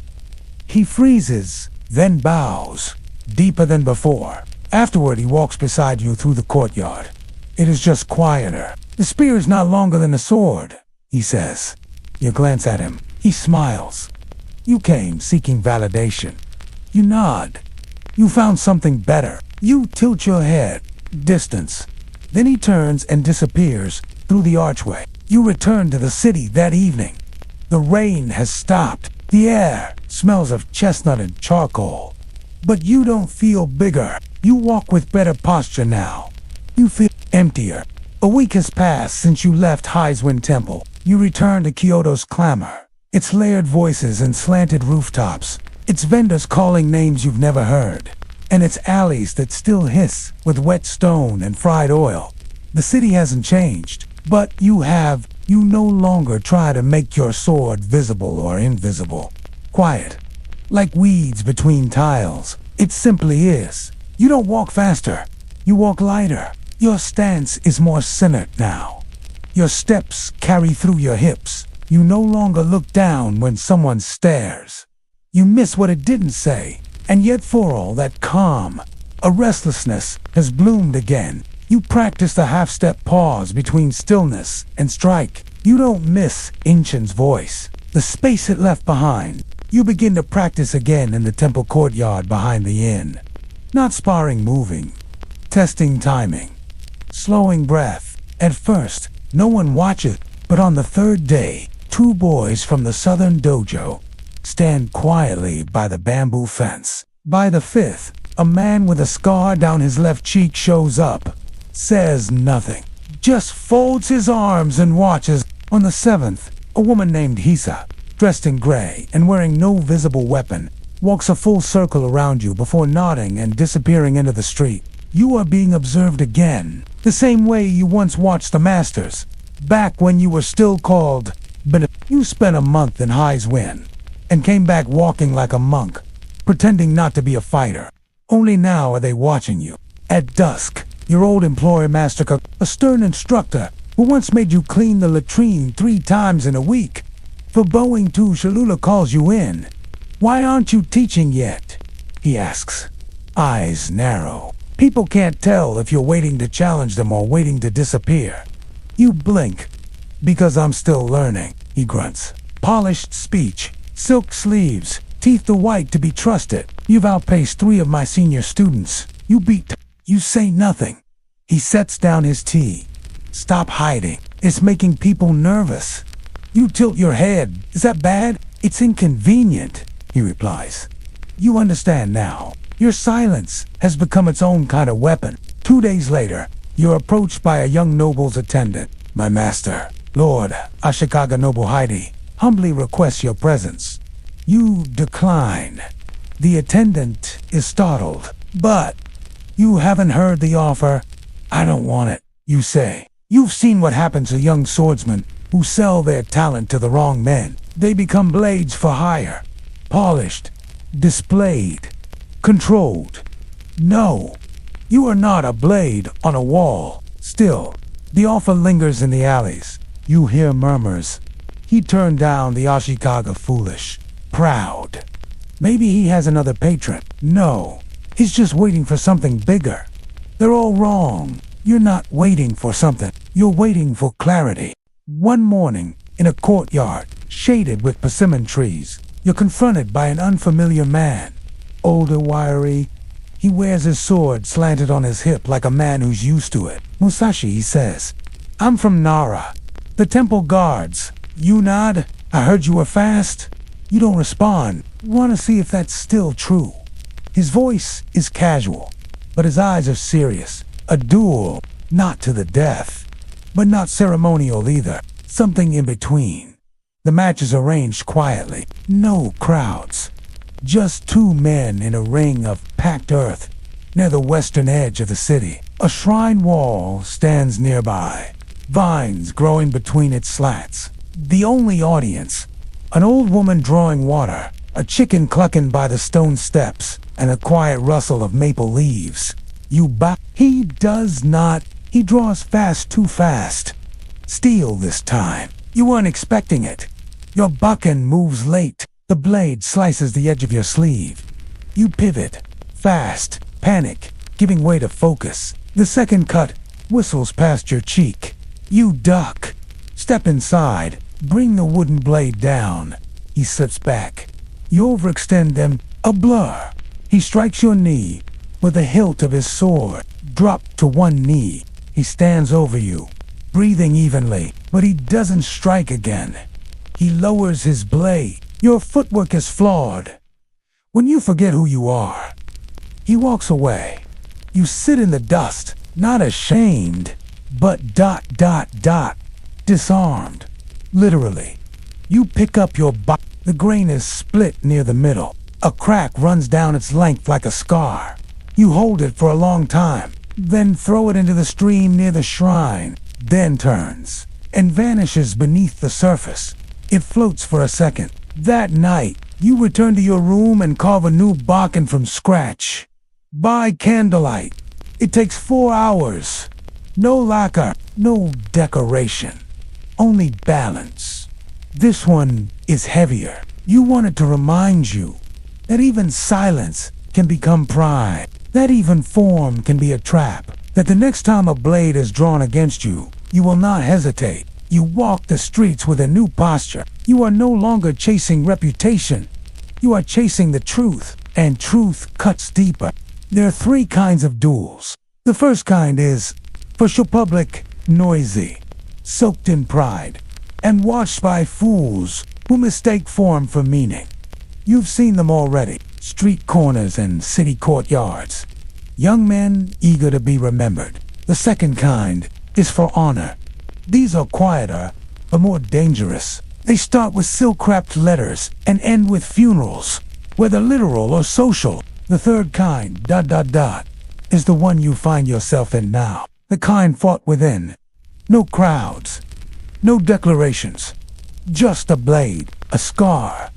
He freezes, then bows, deeper than before. Afterward, he walks beside you through the courtyard. It is just quieter. "The spear is not longer than a sword," he says. You glance at him. He smiles. "You came seeking validation." You nod. "You found something better." You tilt your head. Distance. Then he turns and disappears through the archway. You return to the city that evening. The rain has stopped. The air smells of chestnut and charcoal. But you don't feel bigger. You walk with better posture now. You feel emptier. A week has passed since you left Heiswind Temple. You return to Kyoto's clamor. Its layered voices and slanted rooftops. Its vendors calling names you've never heard. And its alleys that still hiss with wet stone and fried oil. The city hasn't changed, but you have. You no longer try to make your sword visible or invisible. Quiet. Like weeds between tiles. It simply is. You don't walk faster. You walk lighter. Your stance is more centered now. Your steps carry through your hips. You no longer look down when someone stares. You miss what it didn't say. And yet for all that calm, a restlessness has bloomed again. You practice the half-step pause between stillness and strike. You don't miss Inshun's voice, the space it left behind. You begin to practice again in the temple courtyard behind the inn. Not sparring, moving, testing timing, slowing breath. At first, no one watches, but on the 3rd day, 2 boys from the southern dojo stand quietly by the bamboo fence. By the 5th, a man with a scar down his left cheek shows up, says nothing, just folds his arms and watches. On the 7th, a woman named Hisa, dressed in gray and wearing no visible weapon, walks a full circle around you before nodding and disappearing into the street. You are being observed again, the same way you once watched the masters, back when you were still called. But you spent a month in Heiswind and came back walking like a monk, pretending not to be a fighter. Only now are they watching you. At dusk, your old employer Master Cook, a stern instructor who once made you clean the latrine 3 times in a week, for bowing to Shalula calls you in. "Why aren't you teaching yet?" he asks. Eyes narrow. People can't tell if you're waiting to challenge them or waiting to disappear. You blink. "Because I'm still learning," he grunts. Polished speech. Silk sleeves, teeth too white to be trusted. "You've outpaced 3 of my senior students. You beat." You say nothing. He sets down his tea. "Stop hiding. It's making people nervous." You tilt your head. "Is that bad?" "It's inconvenient," he replies. You understand now. Your silence has become its own kind of weapon. 2 days later, you're approached by a young noble's attendant. "My master, Lord Ashikaga Nobuhide, humbly requests your presence." You decline. The attendant is startled. "But you haven't heard the offer." "I don't want it," you say. You've seen what happens to young swordsmen who sell their talent to the wrong men. They become blades for hire. Polished, displayed, controlled. No, you are not a blade on a wall. Still, the offer lingers in the alleys. You hear murmurs. He turned down the Ashikaga foolish, proud. Maybe he has another patron. No, he's just waiting for something bigger. They're all wrong. You're not waiting for something. You're waiting for clarity. One morning, in a courtyard, shaded with persimmon trees, you're confronted by an unfamiliar man. Older, wiry. He wears his sword slanted on his hip like a man who's used to it. "Musashi," he says. I'm from Nara. The temple guards. You nod. I heard you were fast. You don't respond. Want to see if that's still true. His voice is casual, but his eyes are serious. A duel, not to the death, but not ceremonial either. Something in between. The match is arranged quietly. No crowds. Just two men in a ring of packed earth near the western edge of the city. A shrine wall stands nearby, vines growing between its slats. The only audience, an old woman drawing water, a chicken clucking by the stone steps, and a quiet rustle of maple leaves. He does not. He draws fast, too fast. Steel this time. You weren't expecting it. Your bucking moves late. The blade slices the edge of your sleeve. You pivot, fast, panic, giving way to focus. The second cut whistles past your cheek. You duck. Step inside. Bring the wooden blade down. He slips back. You overextend them. A blur. He strikes your knee with the hilt of his sword. Drop to one knee. He stands over you, breathing evenly, but he doesn't strike again. He lowers his blade. Your footwork is flawed. When you forget who you are, he walks away. You sit in the dust, not ashamed, but disarmed. Literally. You pick up your body. The grain is split near the middle. A crack runs down its length like a scar. You hold it for a long time, then throw it into the stream near the shrine, then turns and vanishes beneath the surface. It floats for a second. That night, you return to your room and carve a new bakken from scratch. By candlelight. It takes 4 hours. No lacquer, no decoration, only balance. This one is heavier. You want it to remind you that even silence can become pride, that even form can be a trap, that the next time a blade is drawn against you, you will not hesitate. You walk the streets with a new posture. You are no longer chasing reputation. You are chasing the truth, and truth cuts deeper. There are 3 kinds of duels. The first kind is, for show public, noisy, soaked in pride, and watched by fools who mistake form for meaning. You've seen them already. Street corners and city courtyards. Young men eager to be remembered. The second kind is for honor. These are quieter, but more dangerous. They start with silk-wrapped letters and end with funerals, whether literal or social. The third kind, is the one you find yourself in now. The kind fought within. No crowds, no declarations. Just a blade, a scar,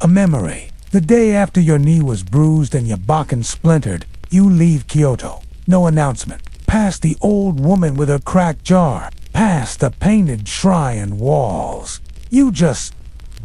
a memory. The day after your knee was bruised and your bakken splintered, you leave Kyoto. No announcement. Past the old woman with her cracked jar. Past the painted shrine walls. You just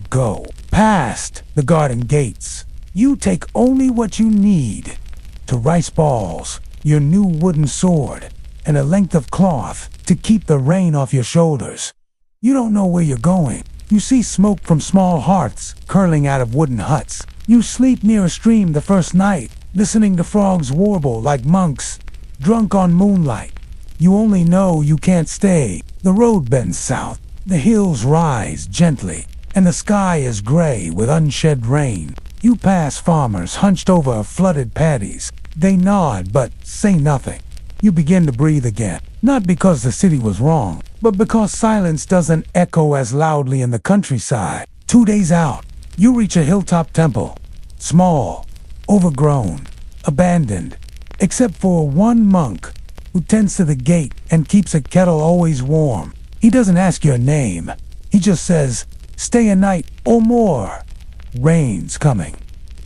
go. Past the garden gates. You take only what you need. To rice balls, your new wooden sword, and a length of cloth to keep the rain off your shoulders. You don't know where you're going. You see smoke from small hearths curling out of wooden huts. You sleep near a stream the first night, listening to frogs warble like monks, drunk on moonlight. You only know you can't stay. The road bends south. The hills rise gently, and the sky is gray with unshed rain. You pass farmers hunched over flooded paddies. They nod but say nothing. You begin to breathe again, not because the city was wrong, but because silence doesn't echo as loudly in the countryside. 2 days out, you reach a hilltop temple. Small, overgrown, abandoned, except for one monk who tends to the gate and keeps a kettle always warm. He doesn't ask your name. He just says, "Stay a night or more. Rain's coming."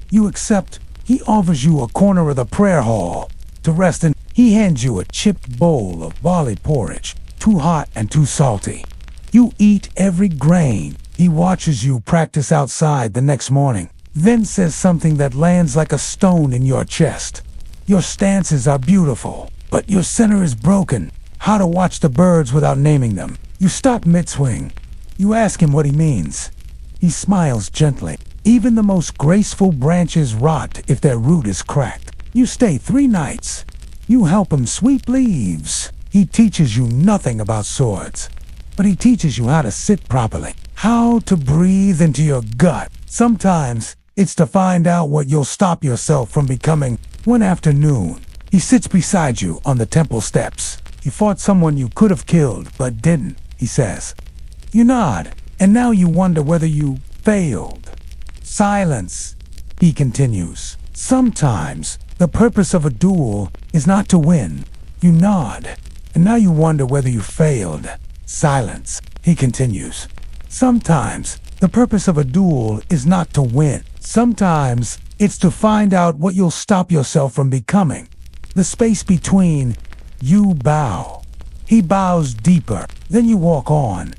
You accept. He offers you a corner of the prayer hall to rest in. He hands you a chipped bowl of barley porridge, too hot and too salty. You eat every grain. He watches you practice outside the next morning, then says something that lands like a stone in your chest. Your stances are beautiful, but your center is broken. How to watch the birds without naming them. You stop mid-swing. You ask him what he means. He smiles gently. Even the most graceful branches rot if their root is cracked. You stay 3 nights. You help him sweep leaves, He teaches you nothing about swords, but he teaches you how to sit properly, how to breathe into your gut. Sometimes it's to find out what you'll stop yourself from becoming. One afternoon, he sits beside you on the temple steps. You fought someone you could have killed, but didn't, he says. You nod, and now you wonder whether you failed. Silence, he continues. Sometimes the purpose of a duel is not to win. You nod, and now you wonder whether you failed. Silence, he continues. Sometimes the purpose of a duel is not to win. Sometimes it's to find out what you'll stop yourself from becoming. The space between. You bow. He bows deeper. Then you walk on.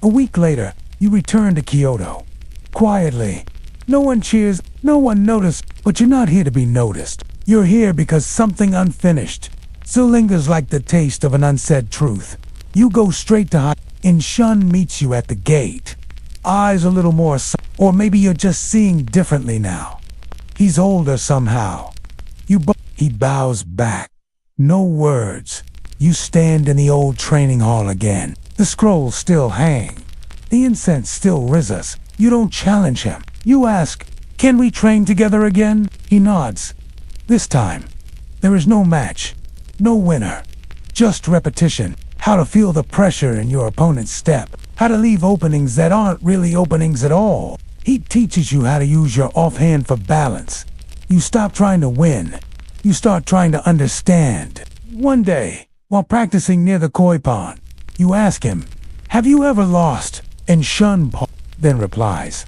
A week later, you return to Kyoto. Quietly. No one cheers, no one noticed, but you're not here to be noticed. You're here because something unfinished still lingers like the taste of an unsaid truth. You go straight to and Shun meets you at the gate. Eyes a little more, or maybe you're just seeing differently now. He's older somehow. He bows back. No words. You stand in the old training hall again. The scrolls still hang. The incense still rises. You don't challenge him. You ask, "Can we train together again?" He nods. This time, there is no match, no winner, just repetition. How to feel the pressure in your opponent's step. How to leave openings that aren't really openings at all. He teaches you how to use your offhand for balance. You stop trying to win. You start trying to understand. One day, while practicing near the koi pond, you ask him, "Have you ever lost?" And Shun then replies,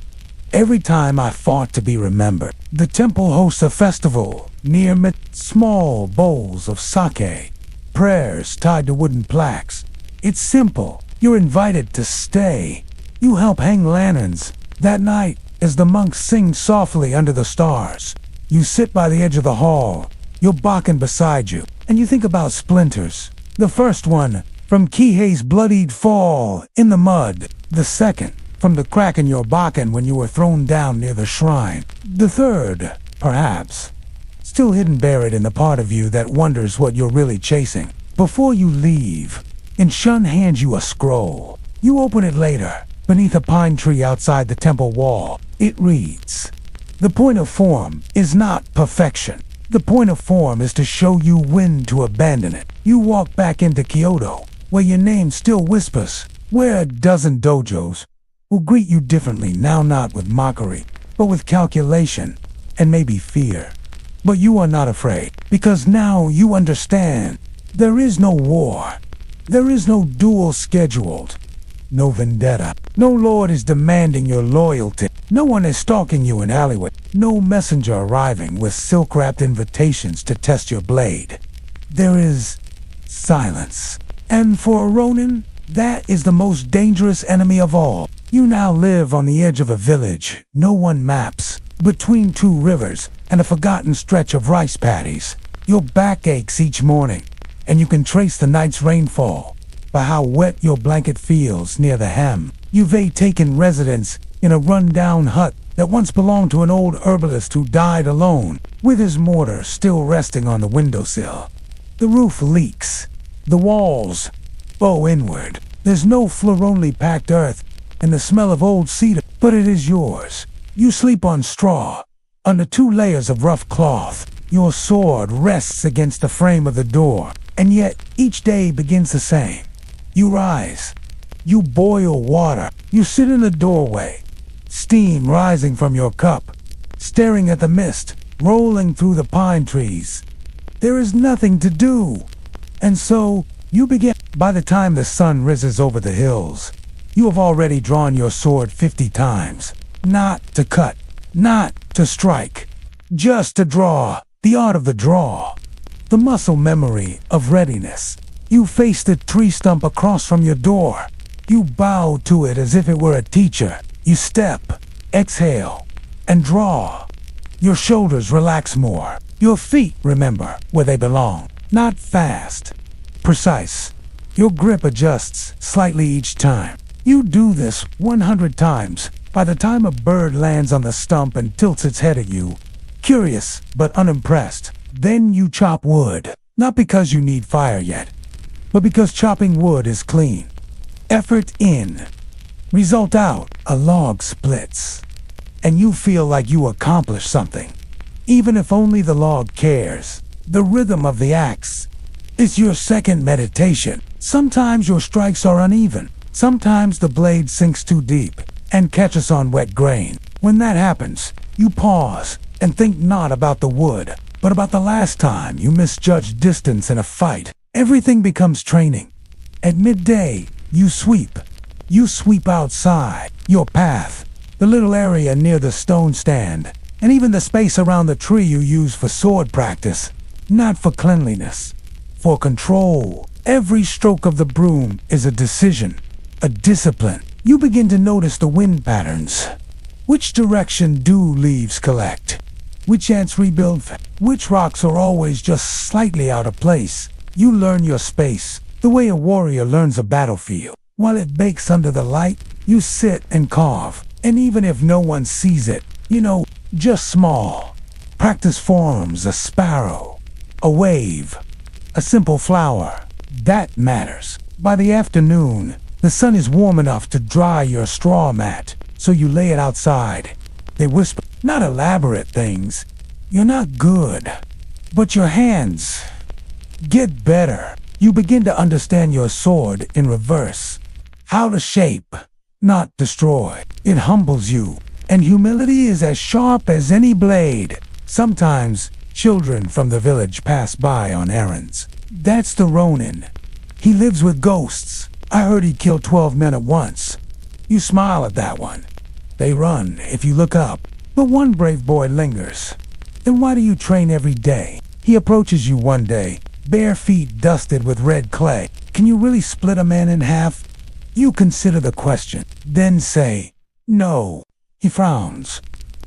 "Every time I fought to be remembered." The temple hosts a festival near small bowls of sake, prayers tied to wooden plaques. It's simple. You're invited to stay. You help hang lanterns. That night, as the monks sing softly under the stars, you sit by the edge of the hall, your bakken beside you, and you think about splinters. The first one, from Kihei's bloodied fall in the mud. The second, from the crack in your bakken when you were thrown down near the shrine. The third, perhaps, still hidden buried in the part of you that wonders what you're really chasing. Before you leave, Shun hands you a scroll. You open it later, beneath a pine tree outside the temple wall. It reads, "The point of form is not perfection. The point of form is to show you when to abandon it." You walk back into Kyoto, where your name still whispers, where a dozen dojos will greet you differently, now not with mockery, but with calculation and maybe fear. But you are not afraid, because now you understand. There is no war. There is no duel scheduled. No vendetta. No lord is demanding your loyalty. No one is stalking you in alleyway. No messenger arriving with silk-wrapped invitations to test your blade. There is silence. And for a Ronin, that is the most dangerous enemy of all. You now live on the edge of a village no one maps, between two rivers and a forgotten stretch of rice paddies. Your back aches each morning, and you can trace the night's rainfall by how wet your blanket feels near the hem. You've taken residence in a run-down hut that once belonged to an old herbalist who died alone, with his mortar still resting on the windowsill. The roof leaks. The walls bow inward. There's no floor-only packed earth and the smell of old cedar, but it is yours. You sleep on straw, under 2 layers of rough cloth. Your sword rests against the frame of the door, and yet each day begins the same. You rise. You boil water. You sit in the doorway, steam rising from your cup, staring at the mist rolling through the pine trees. There is nothing to do. And so you begin. By the time the sun rises over the hills, you have already drawn your sword 50 times. Not to cut, not to strike, just to draw. The art of the draw. The muscle memory of readiness. You face the tree stump across from your door. You bow to it as if it were a teacher. You step, exhale, and draw. Your shoulders relax more. Your feet, remember, where they belong. Not fast, precise. Your grip adjusts slightly each time. You do this 100 times. By the time a bird lands on the stump and tilts its head at you, curious but unimpressed, then you chop wood. Not because you need fire yet, but because chopping wood is clean. Effort in, result out, a log splits, and you feel like you accomplished something, even if only the log cares. The rhythm of the axe is your second meditation. Sometimes your strikes are uneven. Sometimes the blade sinks too deep and catches on wet grain. When that happens, you pause and think not about the wood, but about the last time you misjudged distance in a fight. Everything becomes training. At midday, you sweep. You sweep outside, your path, the little area near the stone stand, and even the space around the tree you use for sword practice. Not for cleanliness, for control. Every stroke of the broom is a decision, a discipline. You begin to notice the wind patterns. Which direction dew leaves collect? Which ants rebuild? Which rocks are always just slightly out of place? You learn your space, the way a warrior learns a battlefield. While it bakes under the light, you sit and carve. And even if no one sees it, just small. Practice forms a sparrow, a wave, a simple flower. That matters. By the afternoon, the sun is warm enough to dry your straw mat, so you lay it outside. They whisper, not elaborate things. You're not good, but your hands get better. You begin to understand your sword in reverse. How to shape, not destroy. It humbles you, and humility is as sharp as any blade. Sometimes, children from the village pass by on errands. That's the Ronin. He lives with ghosts. I heard he killed 12 men at once. You smile at that one. They run if you look up, but one brave boy lingers. Then why do you train every day? He approaches you one day, bare feet dusted with red clay. Can you really split a man in half? You consider the question, then say, no. He frowns.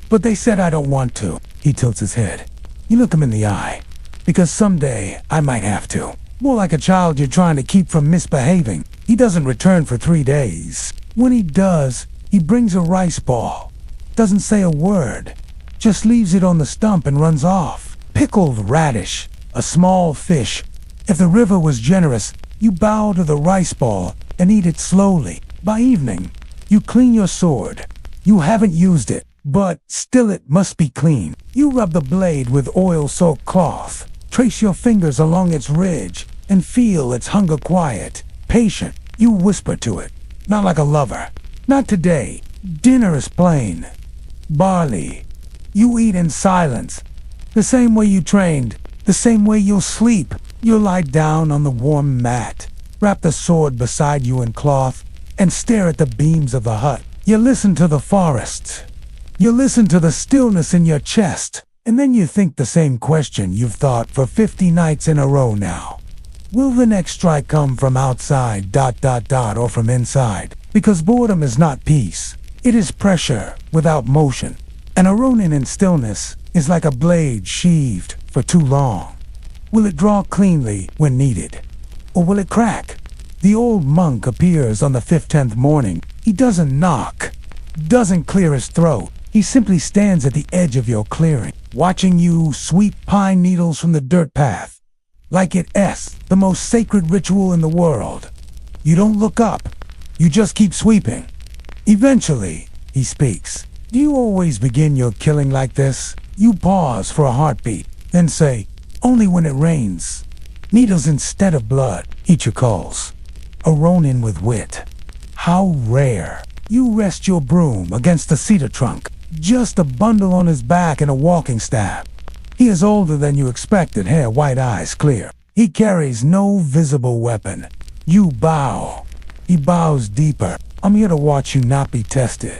But they said I don't want to. He tilts his head. You look him in the eye. Because someday I might have to. More like a child you're trying to keep from misbehaving. He doesn't return for 3 days. When he does, he brings a rice ball. Doesn't say a word. Just leaves it on the stump and runs off. Pickled radish. A small fish. If the river was generous, you bow to the rice ball and eat it slowly. By evening, you clean your sword. You haven't used it, but still it must be clean. You rub the blade with oil-soaked cloth. Trace your fingers along its ridge and feel its hunger quiet. Patient, you whisper to it. Not like a lover. Not today. Dinner is plain. Barley. You eat in silence. The same way you trained. The same way you'll sleep. You'll lie down on the warm mat. Wrap the sword beside you in cloth and stare at the beams of the hut. You listen to the forest. You listen to the stillness in your chest. And then you think the same question you've thought for 50 nights in a row now. Will the next strike come from outside, or from inside? Because boredom is not peace. It is pressure without motion. And a Ronin in stillness is like a blade sheathed for too long. Will it draw cleanly when needed? Or will it crack? The old monk appears on the 10th morning. He doesn't knock, doesn't clear his throat. He simply stands at the edge of your clearing, watching you sweep pine needles from the dirt path. Like it's the most sacred ritual in the world. You don't look up. You just keep sweeping. Eventually, he speaks. Do you always begin your killing like this? You pause for a heartbeat, then say, only when it rains. Needles instead of blood. Eat your culls. A Ronin with wit. How rare. You rest your broom against the cedar trunk. Just a bundle on his back and a walking staff. He is older than you expected, hair, white eyes, clear. He carries no visible weapon. You bow. He bows deeper. I'm here to watch you not be tested.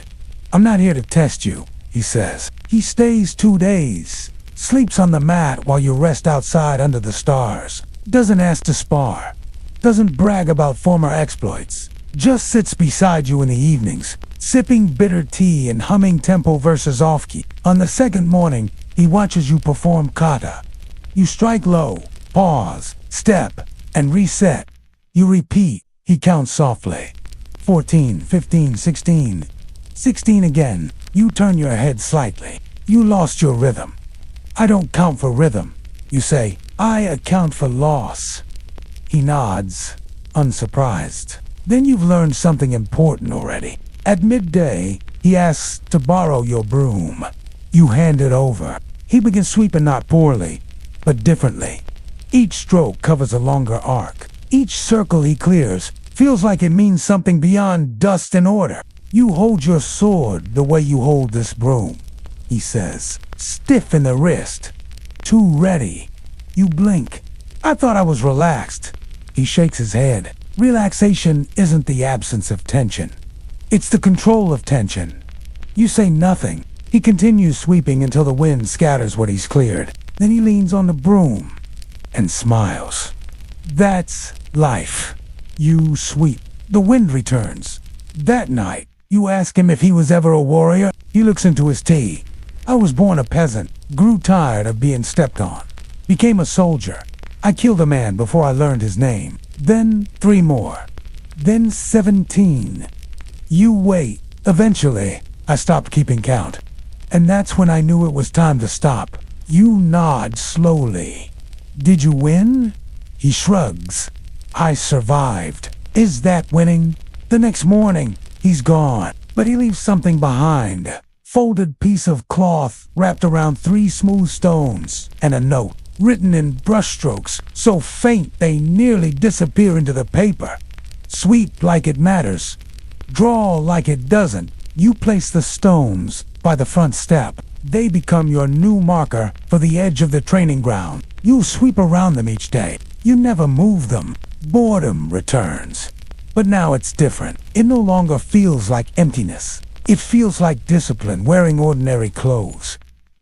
I'm not here to test you, he says. He stays 2 days. Sleeps on the mat while you rest outside under the stars. Doesn't ask to spar. Doesn't brag about former exploits. Just sits beside you in the evenings, sipping bitter tea and humming tempo verses off-key. On the second morning, he watches you perform kata. You strike low, pause, step, and reset. You repeat. He counts softly. 14, 15, 16. 16 again. You turn your head slightly. You lost your rhythm. I don't count for rhythm. You say, I account for loss. He nods, unsurprised. Then you've learned something important already. At midday, he asks to borrow your broom. You hand it over. He begins sweeping not poorly, but differently. Each stroke covers a longer arc. Each circle he clears feels like it means something beyond dust and order. You hold your sword the way you hold this broom, he says, stiff in the wrist. Too ready. You blink. I thought I was relaxed. He shakes his head. Relaxation isn't the absence of tension. It's the control of tension. You say nothing. He continues sweeping until the wind scatters what he's cleared. Then he leans on the broom and smiles. That's life. You sweep. The wind returns. That night, you ask him if he was ever a warrior. He looks into his tea. I was born a peasant, grew tired of being stepped on, became a soldier. I killed a man before I learned his name. Then 3 more. Then 17. You wait. Eventually, I stopped keeping count. And that's when I knew it was time to stop. You nod slowly. Did you win? He shrugs. I survived. Is that winning? The next morning, he's gone. But he leaves something behind. Folded piece of cloth wrapped around 3 smooth stones and a note written in brushstrokes so faint they nearly disappear into the paper. Sweep like it matters. Draw like it doesn't. You place the stones by the front step. They become your new marker for the edge of the training ground. You sweep around them each day. You never move them. Boredom returns. But now it's different. It no longer feels like emptiness. It feels like discipline, wearing ordinary clothes.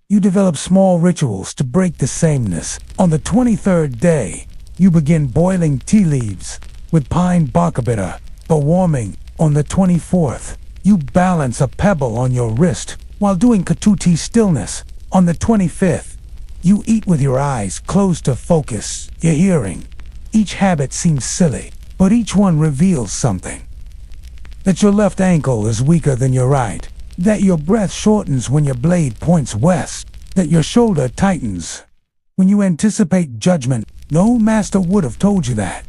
You develop small rituals to break the sameness. On the 23rd day, you begin boiling tea leaves with pine bark bitter for warming. On the 24th, you balance a pebble on your wrist while doing katuti stillness. On the 25th, you eat with your eyes closed to focus your hearing. Each habit seems silly, but each one reveals something. That your left ankle is weaker than your right. That your breath shortens when your blade points west. That your shoulder tightens when you anticipate judgment. No master would have told you that.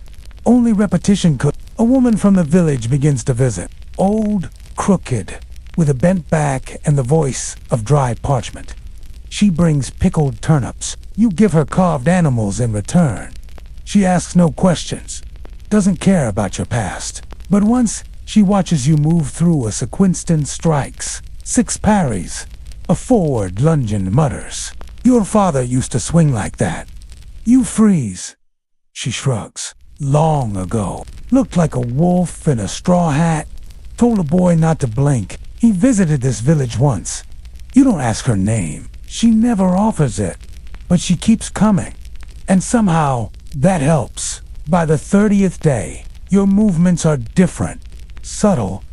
Only repetition could. A woman from the village begins to visit. Old, crooked, with a bent back and the voice of dry parchment. She brings pickled turnips. You give her carved animals in return. She asks no questions. Doesn't care about your past. But once she watches you move through a sequenced strikes, 6 parries, a forward lunge and mutters. Your father used to swing like that. You freeze. She shrugs. Long ago. Looked like a wolf in a straw hat. Told a boy not to blink. He visited this village once. You don't ask her name. She never offers it. But she keeps coming. And somehow, that helps. By the 30th day, your movements are different. Subtle,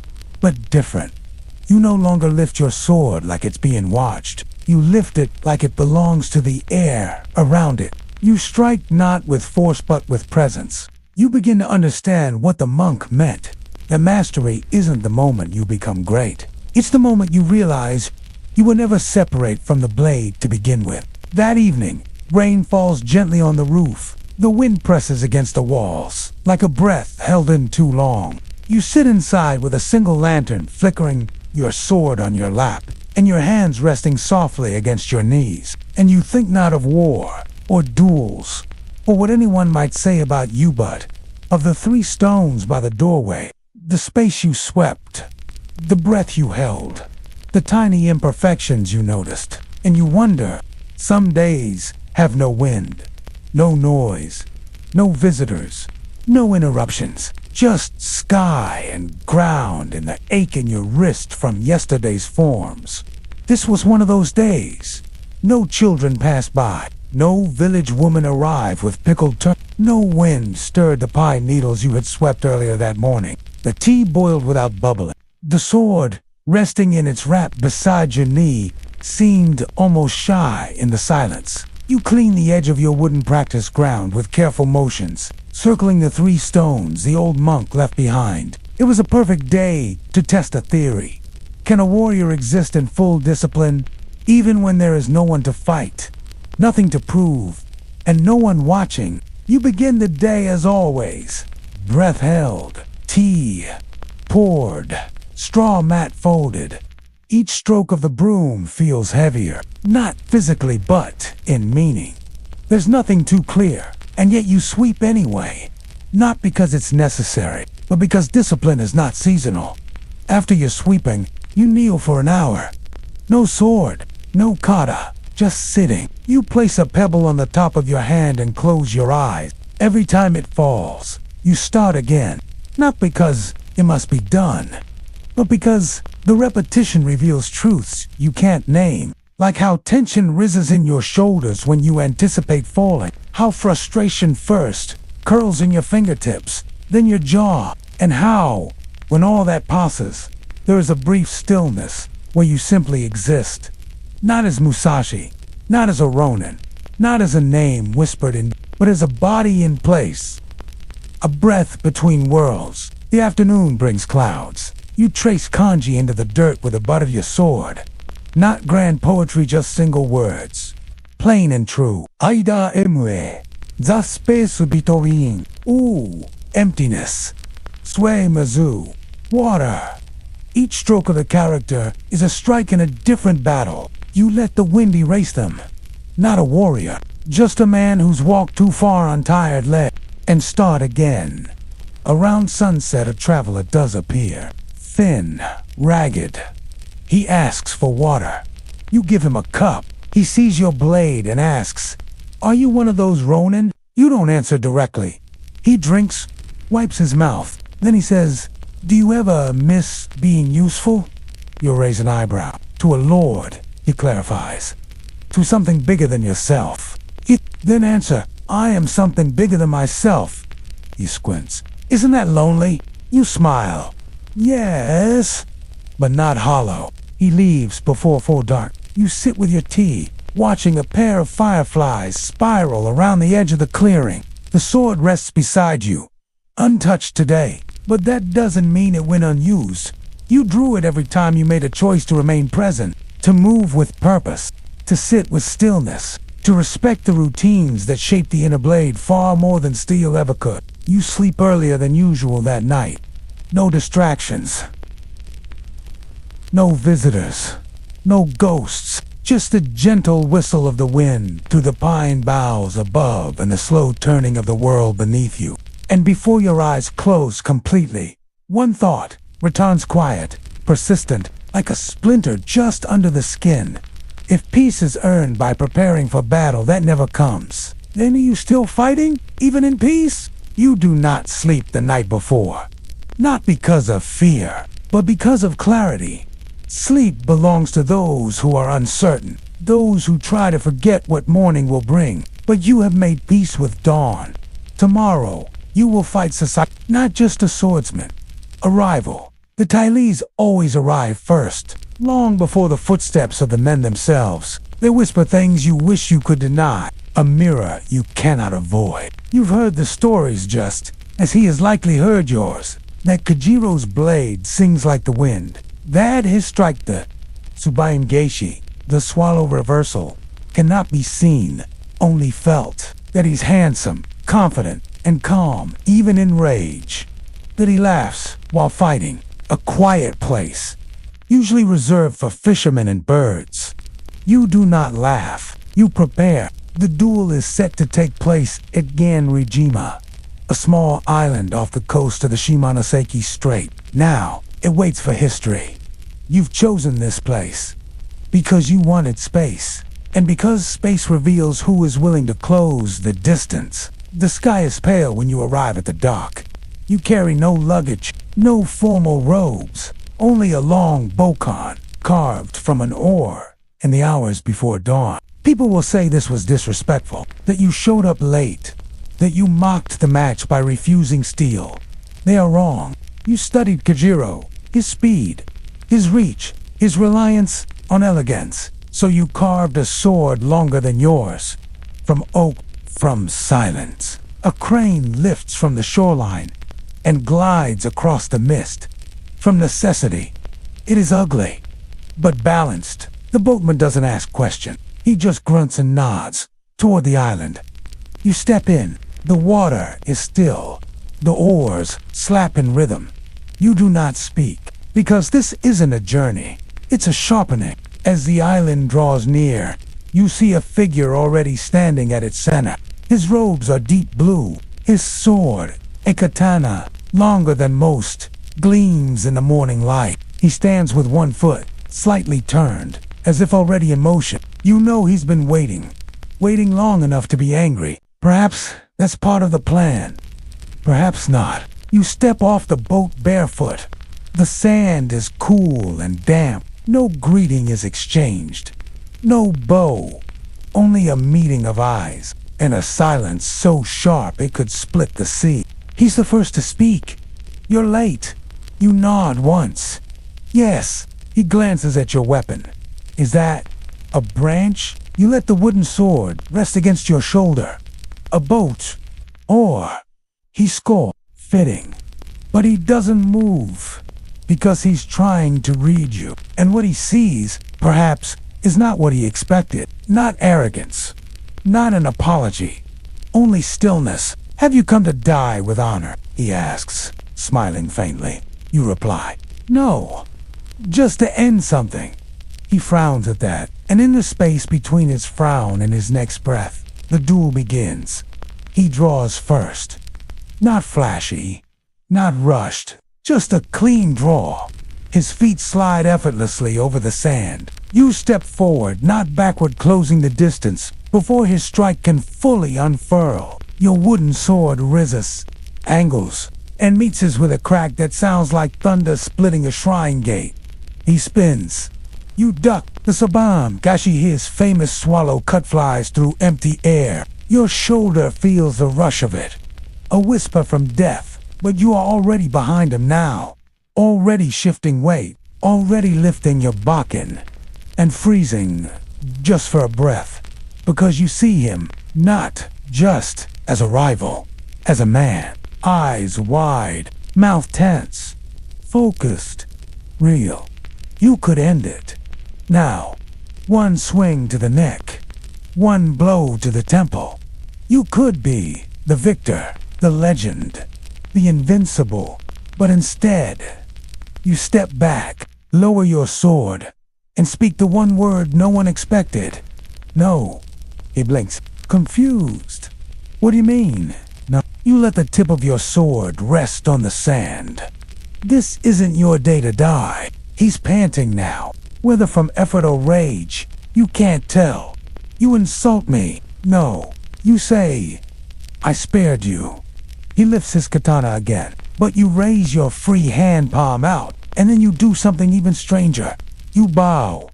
but different. You no longer lift your sword like it's being watched. You lift it like it belongs to the air around it. You strike not with force but with presence. You begin to understand what the monk meant. That mastery isn't the moment you become great. It's the moment you realize you will never separate from the blade to begin with. That evening, rain falls gently on the roof. The wind presses against the walls, like a breath held in too long. You sit inside with a single lantern flickering, your sword on your lap, and your hands resting softly against your knees. And you think not of war, or duels, or what anyone might say about you, but of the 3 stones by the doorway, the space you swept, the breath you held, the tiny imperfections you noticed. And you wonder, some days have no wind, no noise, no visitors, no interruptions. Just sky and ground and the ache in your wrist from yesterday's forms. This was one of those days. No children passed by. No village woman arrived with pickled turnips. No wind stirred the pine needles you had swept earlier that morning. The tea boiled without bubbling. The sword, resting in its wrap beside your knee, seemed almost shy in the silence. You clean the edge of your wooden practice ground with careful motions, circling the 3 stones the old monk left behind. It was a perfect day to test a theory. Can a warrior exist in full discipline, even when there is no one to fight, nothing to prove, and no one watching? You begin the day as always. Breath held, tea poured, straw mat folded. Each stroke of the broom feels heavier, not physically but in meaning. There's nothing too clear, and yet you sweep anyway. Not because it's necessary, but because discipline is not seasonal. After your sweeping, you kneel for an hour. No sword, no kata, just sitting. You place a pebble on the top of your hand and close your eyes. Every time it falls, you start again. Not because it must be done, but because the repetition reveals truths you can't name. Like how tension rises in your shoulders when you anticipate falling. How frustration first curls in your fingertips, then your jaw. And how, when all that passes, there is a brief stillness where you simply exist. Not as Musashi, not as a Ronin, not as a name whispered in, but as a body in place. A breath between worlds. The afternoon brings clouds. You trace kanji into the dirt with the butt of your sword. Not grand poetry, just single words. Plain and true. Aida emue. The space between. Ooh, emptiness. Sui mazu. Water. Each stroke of the character is a strike in a different battle. You let the wind erase them. Not a warrior, just a man who's walked too far on tired legs. And start again. Around sunset, a traveler does appear. Thin, ragged. He asks for water. You give him a cup. He sees your blade and asks, "Are you one of those Ronin?" You don't answer directly. He drinks, wipes his mouth. Then he says, "Do you ever miss being useful?" You raise an eyebrow. "To a lord," he clarifies. "To something bigger than yourself." You then answer, "I am something bigger than myself." He squints. "Isn't that lonely?" You smile. "Yes," but not hollow. He leaves before full dark. You sit with your tea, watching a pair of fireflies spiral around the edge of the clearing. The sword rests beside you, untouched today, but that doesn't mean it went unused. You drew it every time you made a choice to remain present, to move with purpose, to sit with stillness, to respect the routines that shape the inner blade far more than steel ever could. You sleep earlier than usual that night. No distractions. No visitors. No ghosts. Just the gentle whistle of the wind through the pine boughs above and the slow turning of the world beneath you. And before your eyes close completely, one thought returns quiet, persistent, like a splinter just under the skin. If peace is earned by preparing for battle that never comes, then are you still fighting, even in peace? You do not sleep the night before. Not because of fear, but because of clarity. Sleep belongs to those who are uncertain, those who try to forget what morning will bring. But you have made peace with dawn. Tomorrow, you will fight society, not just a swordsman, a rival. The Tylees always arrive first, long before the footsteps of the men themselves. They whisper things you wish you could deny, a mirror you cannot avoid. You've heard the stories just as he has likely heard yours, that Kajiro's blade sings like the wind, that his strike, the Tsubayan Geishi, the swallow reversal, cannot be seen, only felt, that he's handsome, confident, and calm, even in rage, that he laughs while fighting, a quiet place, usually reserved for fishermen and birds. You do not laugh, you prepare. The duel is set to take place at Ganrijima, a small island off the coast of the Shimonoseki Strait. Now, it waits for history. You've chosen this place because you wanted space, and because space reveals who is willing to close the distance. The sky is pale when you arrive at the dock. You carry no luggage, no formal robes, only a long bokon carved from an oar in the hours before dawn. People will say this was disrespectful, that you showed up late, that you mocked the match by refusing steel. They are wrong. You studied Kajiro, his speed, his reach, his reliance on elegance. So you carved a sword longer than yours. From oak, from silence. A crane lifts from the shoreline and glides across the mist. From necessity. It is ugly, but balanced. The boatman doesn't ask questions. He just grunts and nods toward the island. You step in, The water is still. The oars slap in rhythm. You do not speak, because this isn't a journey. It's a sharpening. As the island draws near, you see a figure already standing at its center. His robes are deep blue. His sword, a katana, longer than most, gleams in the morning light. He stands with one foot, slightly turned, as if already in motion. You know he's been waiting long enough to be angry. Perhaps that's part of the plan. Perhaps not. You step off the boat barefoot. The sand is cool and damp. No greeting is exchanged. No bow. Only a meeting of eyes, and a silence so sharp it could split the sea. He's the first to speak. You're late. You nod once. Yes. He glances at your weapon. Is that a branch? You let the wooden sword rest against your shoulder. A boat. Or he scores. Fitting. But he doesn't move, because he's trying to read you. And what he sees, perhaps, is not what he expected. Not arrogance. Not an apology. Only stillness. Have you come to die with honor? He asks, smiling faintly. You reply, no. Just to end something. He frowns at that, and in the space between his frown and his next breath, the duel begins. He draws first. Not flashy, not rushed, just a clean draw. His feet slide effortlessly over the sand. You step forward, not backward, closing the distance before his strike can fully unfurl. Your wooden sword rises, angles, and meets his with a crack that sounds like thunder splitting a shrine gate. He spins. You duck. The sabam gashi, his famous swallow, cut flies through empty air. Your shoulder feels the rush of it. A whisper from death, but you are already behind him now. Already shifting weight, already lifting your bakken, and freezing just for a breath. Because you see him not just as a rival, as a man. Eyes wide, mouth tense, focused, real. You could end it. Now, one swing to the neck, one blow to the temple. You could be the victor, the legend, the invincible. But instead, you step back, lower your sword, and speak the one word no one expected. No. He blinks, confused. What do you mean? No. You let the tip of your sword rest on the sand. This isn't your day to die. He's panting now, whether from effort or rage. You can't tell. You insult me. No. You say, I spared you. He lifts his katana again, but you raise your free hand palm out, and then you do something even stranger. You bow.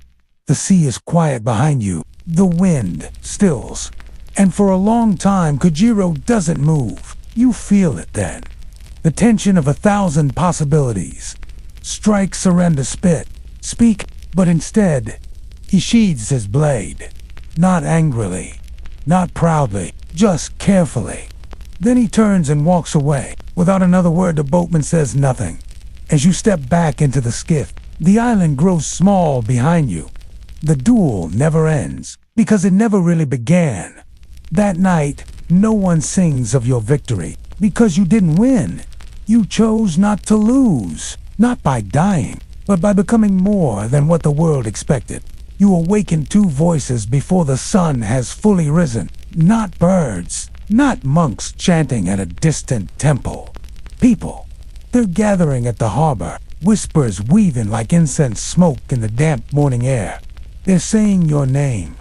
The sea is quiet behind you. The wind stills. And for a long time, Kojiro doesn't move. You feel it then. The tension of 1,000 possibilities. Strike, surrender, spit. Speak, but instead, he sheathes his blade. Not angrily, not proudly, just carefully. Then he turns and walks away. Without another word, the boatman says nothing. As you step back into the skiff, the island grows small behind you. The duel never ends, because it never really began. That night, no one sings of your victory, because you didn't win. You chose not to lose, not by dying, but by becoming more than what the world expected. You awaken two voices before the sun has fully risen. Not birds, not monks chanting at a distant temple. People. They're gathering at the harbor, whispers weaving like incense smoke in the damp morning air. They're saying your name.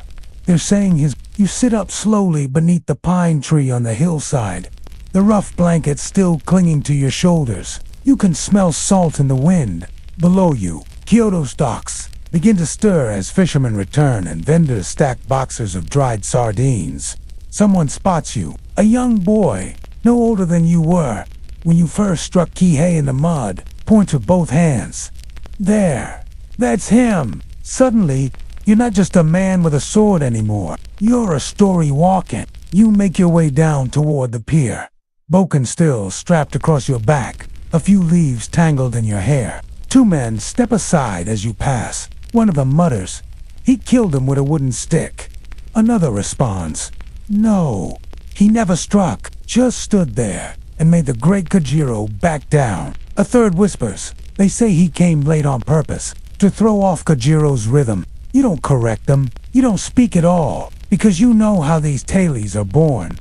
They're saying his. You sit up slowly beneath the pine tree on the hillside, the rough blanket still clinging to your shoulders. You can smell salt in the wind. Below you, Kyoto's docks begin to stir as fishermen return and vendors stack boxes of dried sardines. Someone spots you, a young boy, no older than you were when you first struck Kihei in the mud, points with both hands. There, that's him. Suddenly, you're not just a man with a sword anymore. You're a story walking. You make your way down toward the pier. Boken still strapped across your back, a few leaves tangled in your hair. Two men step aside as you pass. One of them mutters, "He killed him with a wooden stick." Another responds, "No, he never struck. just stood there and made the great Kojiro back down. A third whispers, they say he came late on purpose to throw off Kojiro's rhythm. You don't correct them. You don't speak at all, because you know how these tales are born.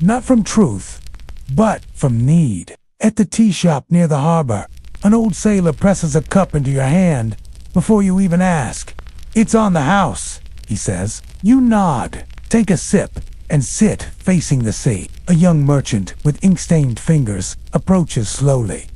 Not from truth, but from need. At the tea shop near the harbor, an old sailor presses a cup into your hand before you even ask. It's on the house, he says. You nod, take a sip, and sit facing the sea. A young merchant with ink-stained fingers approaches slowly.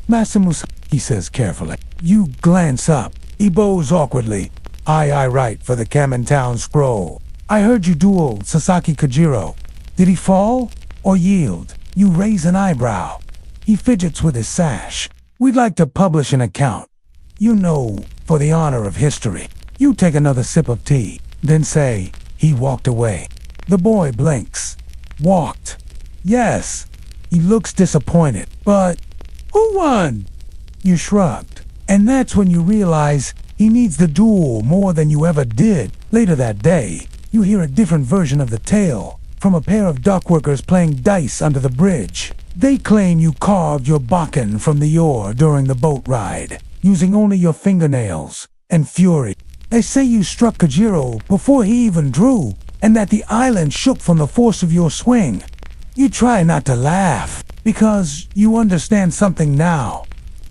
Master Musashi, he says carefully. You glance up. He bows awkwardly. I write for the Kamen Town Scroll. I heard you duel Sasaki Kojiro. Did he fall or yield? You raise an eyebrow. He fidgets with his sash. We'd like to publish an account. You know, for the honor of history. You take another sip of tea, then say, he walked away. The boy blinks. Walked. Yes. He looks disappointed. But who won? You shrugged. And that's when you realize he needs the duel more than you ever did. Later that day, you hear a different version of the tale from a pair of dockworkers playing dice under the bridge. They claim you carved your bakken from the oar during the boat ride, using only your fingernails and fury. They say you struck Kojiro before he even drew, and that the island shook from the force of your swing. You try not to laugh, because you understand something now.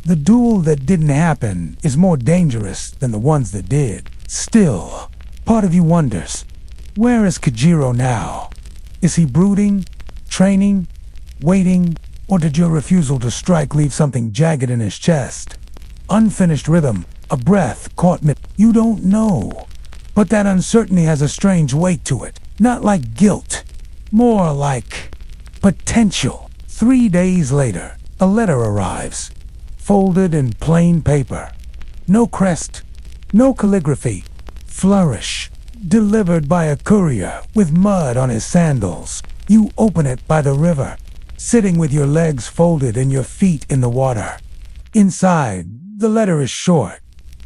The duel that didn't happen is more dangerous than the ones that did. Still, part of you wonders, where is Kojiro now? Is he brooding, training, waiting, or did your refusal to strike leave something jagged in his chest? Unfinished rhythm, a breath caught mid. You don't know. But that uncertainty has a strange weight to it. Not like guilt, more like potential. 3 days later, a letter arrives, folded in plain paper. No crest, no calligraphy. Flourish. Delivered by a courier with mud on his sandals. You open it by the river, sitting with your legs folded and your feet in the water. Inside, the letter is short.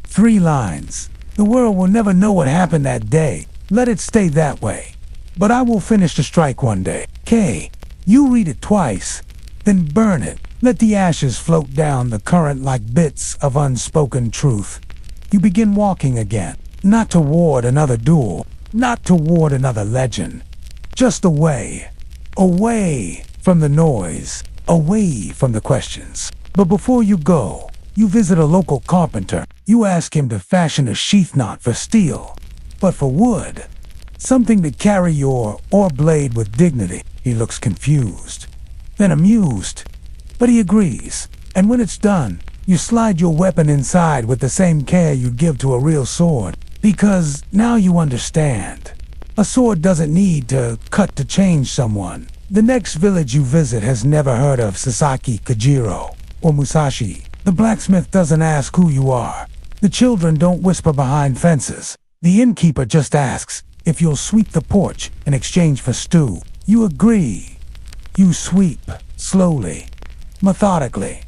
3 lines. The world will never know what happened that day. Let it stay that way. But I will finish the strike one day. K. You read it twice, then burn it. Let the ashes float down the current like bits of unspoken truth. You begin walking again. Not toward another duel, not toward another legend. Just away. Away from the noise. Away from the questions. But before you go, you visit a local carpenter. You ask him to fashion a sheath knot for steel, but for wood. Something to carry your oar blade with dignity. He looks confused, then amused, but he agrees. And when it's done, you slide your weapon inside with the same care you'd give to a real sword. Because now you understand. A sword doesn't need to cut to change someone. The next village you visit has never heard of Sasaki Kojiro or Musashi. The blacksmith doesn't ask who you are. The children don't whisper behind fences. The innkeeper just asks if you'll sweep the porch in exchange for stew. You agree. You sweep, slowly, methodically.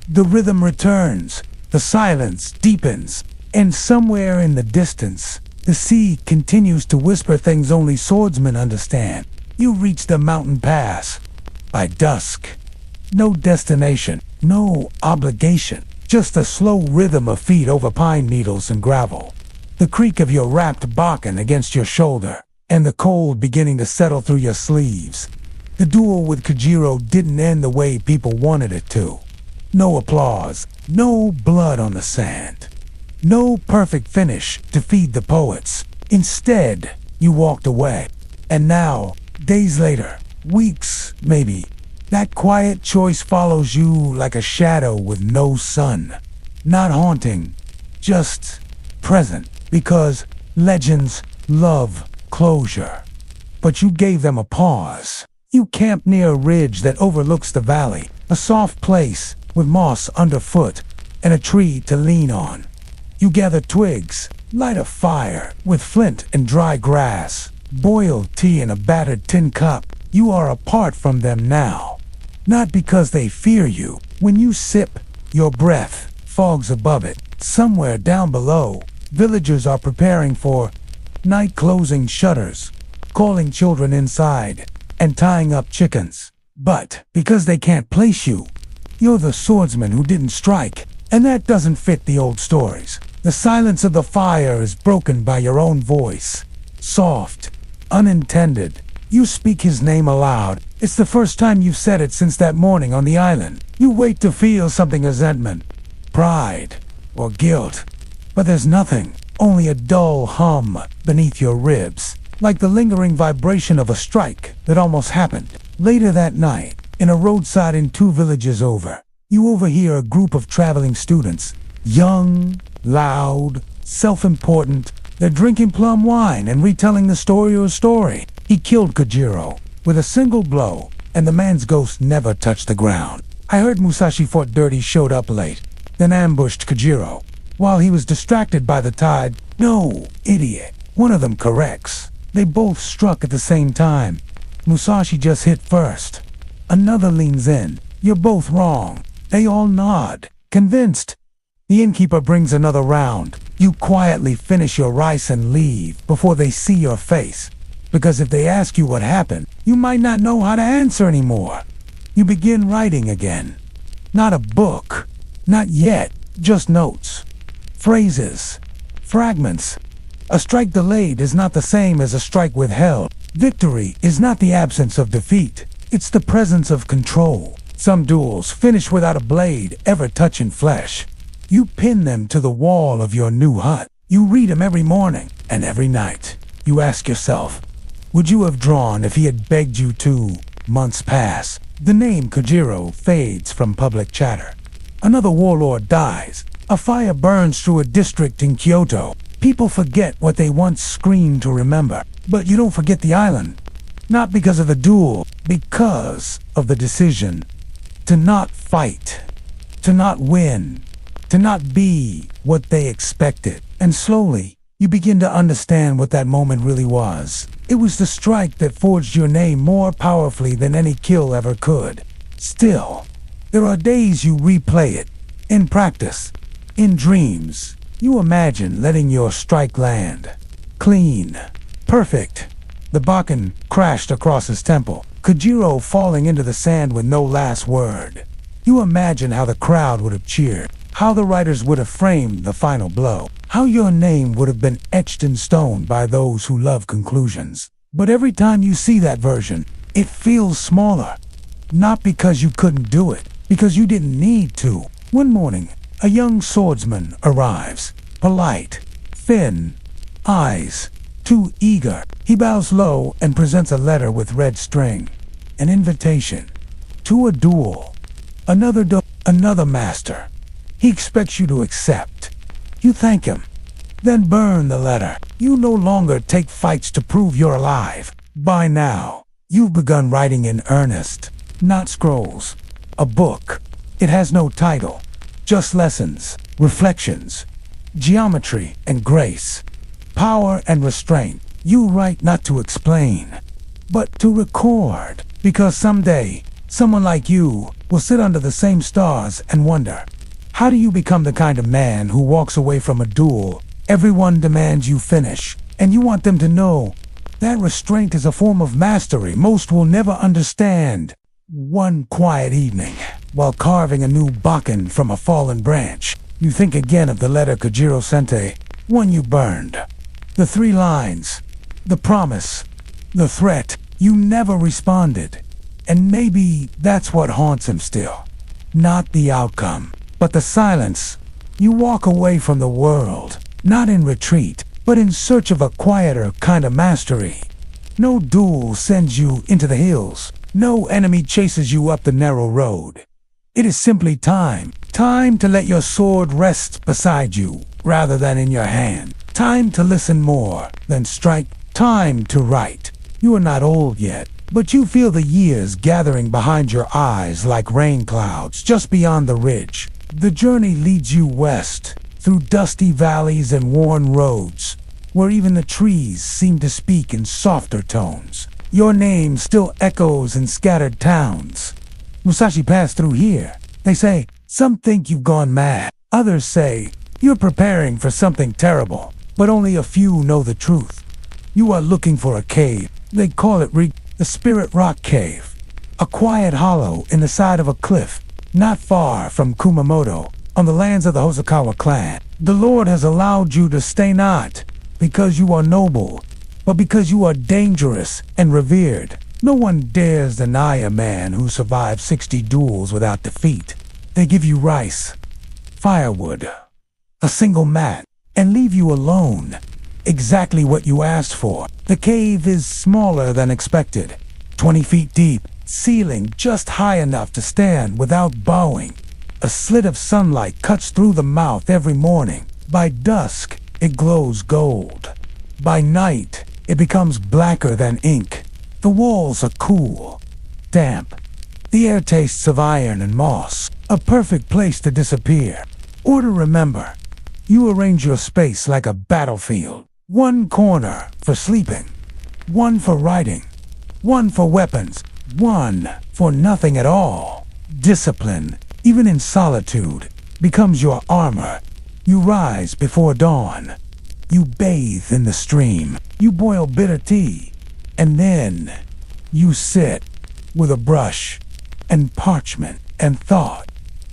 The rhythm returns. The silence deepens. And somewhere in the distance, the sea continues to whisper things only swordsmen understand. You reach the mountain pass. By dusk. No destination, no obligation. Just a slow rhythm of feet over pine needles and gravel. The creak of your wrapped bakken against your shoulder, and the cold beginning to settle through your sleeves. The duel with Kojiro didn't end the way people wanted it to. No applause, no blood on the sand. No perfect finish to feed the poets. Instead, you walked away. And now, days later, weeks maybe, that quiet choice follows you like a shadow with no sun. Not haunting, just present. Because legends love closure. But you gave them a pause. You camped near a ridge that overlooks the valley. A soft place with moss underfoot and a tree to lean on. You gather twigs, light a fire with flint and dry grass, boil tea in a battered tin cup. You are apart from them now. Not because they fear you. When you sip, your breath fogs above it. Somewhere down below, villagers are preparing for night, closing shutters, calling children inside, and tying up chickens. But because they can't place you, you're the swordsman who didn't strike, and that doesn't fit the old stories. The silence of the fire is broken by your own voice. Soft, unintended. You speak his name aloud. It's the first time you've said it since that morning on the island. You wait to feel something: resentment, pride, or guilt. But there's nothing, only a dull hum beneath your ribs, like the lingering vibration of a strike that almost happened. Later that night, in a roadside inn 2 villages over, you overhear a group of traveling students, young, loud, self-important. They're drinking plum wine and retelling the story of a story. He killed Kojiro with a single blow, and the man's ghost never touched the ground. I heard Musashi fought dirty, showed up late, then ambushed Kojiro while he was distracted by the tide. No, idiot. One of them corrects. They both struck at the same time. Musashi just hit first. Another leans in. You're both wrong. They all nod, convinced. The innkeeper brings another round. You quietly finish your rice and leave before they see your face. Because if they ask you what happened, you might not know how to answer anymore. You begin writing again. Not a book. Not yet. Just notes. Phrases. Fragments. A strike delayed is not the same as a strike withheld. Victory is not the absence of defeat. It's the presence of control. Some duels finish without a blade ever touching flesh. You pin them to the wall of your new hut. You read them every morning and every night. You ask yourself, would you have drawn if he had begged you to? Months pass. The name Kojiro fades from public chatter. Another warlord dies. A fire burns through a district in Kyoto. People forget what they once screamed to remember. But you don't forget the island. Not because of the duel, because of the decision to not fight, to not win, to not be what they expected. And slowly, you begin to understand what that moment really was. It was the strike that forged your name more powerfully than any kill ever could. Still, there are days you replay it. In practice, in dreams, you imagine letting your strike land. Clean. Perfect. The Bakken crashed across his temple. Kojiro falling into the sand with no last word. You imagine how the crowd would have cheered. How the writers would have framed the final blow. How your name would have been etched in stone by those who love conclusions. But every time you see that version, it feels smaller. Not because you couldn't do it, because you didn't need to. One morning, a young swordsman arrives. Polite, thin, eyes too eager. He bows low and presents a letter with red string. An invitation to a duel. Another master. He expects you to accept. You thank him, then burn the letter. You no longer take fights to prove you're alive. By now, you've begun writing in earnest. Not scrolls. A book. It has no title. Just lessons, reflections, geometry and grace, power and restraint. You write not to explain, but to record. Because someday, someone like you will sit under the same stars and wonder, how do you become the kind of man who walks away from a duel everyone demands you finish, and you want them to know that restraint is a form of mastery most will never understand? One quiet evening, while carving a new bakken from a fallen branch, you think again of the letter Kojiro-sente, one you burned. The 3 lines, the promise, the threat. You never responded. And maybe that's what haunts him still. Not the outcome, but the silence. You walk away from the world, not in retreat, but in search of a quieter kind of mastery. No duel sends you into the hills. No enemy chases you up the narrow road. It is simply time. Time to let your sword rest beside you rather than in your hand. Time to listen more than strike. Time to write. You are not old yet, but you feel the years gathering behind your eyes like rain clouds just beyond the ridge. The journey leads you west, through dusty valleys and worn roads, where even the trees seem to speak in softer tones. Your name still echoes in scattered towns. Musashi passed through here. They say, some think you've gone mad. Others say, you're preparing for something terrible. But only a few know the truth. You are looking for a cave. They call it the Spirit Rock Cave. a quiet hollow in the side of a cliff, not far from Kumamoto, on the lands of the Hosokawa clan. The Lord has allowed you to stay not because you are noble, but because you are dangerous and revered. No one dares deny a man who survived 60 duels without defeat. They give you rice, firewood, a single mat, and leave you alone. Exactly what you asked for. The cave is smaller than expected, 20 feet deep, ceiling just high enough to stand without bowing. A slit of sunlight cuts through the mouth every morning. By dusk, it glows gold. By night, it becomes blacker than ink. The walls are cool, damp. The air tastes of iron and moss. A perfect place to disappear. Or to remember. You arrange your space like a battlefield. One corner for sleeping, one for writing, one for weapons, one for nothing at all. Discipline, even in solitude, becomes your armor. You rise before dawn. You bathe in the stream. You boil bitter tea. And then you sit with a brush and parchment and thought.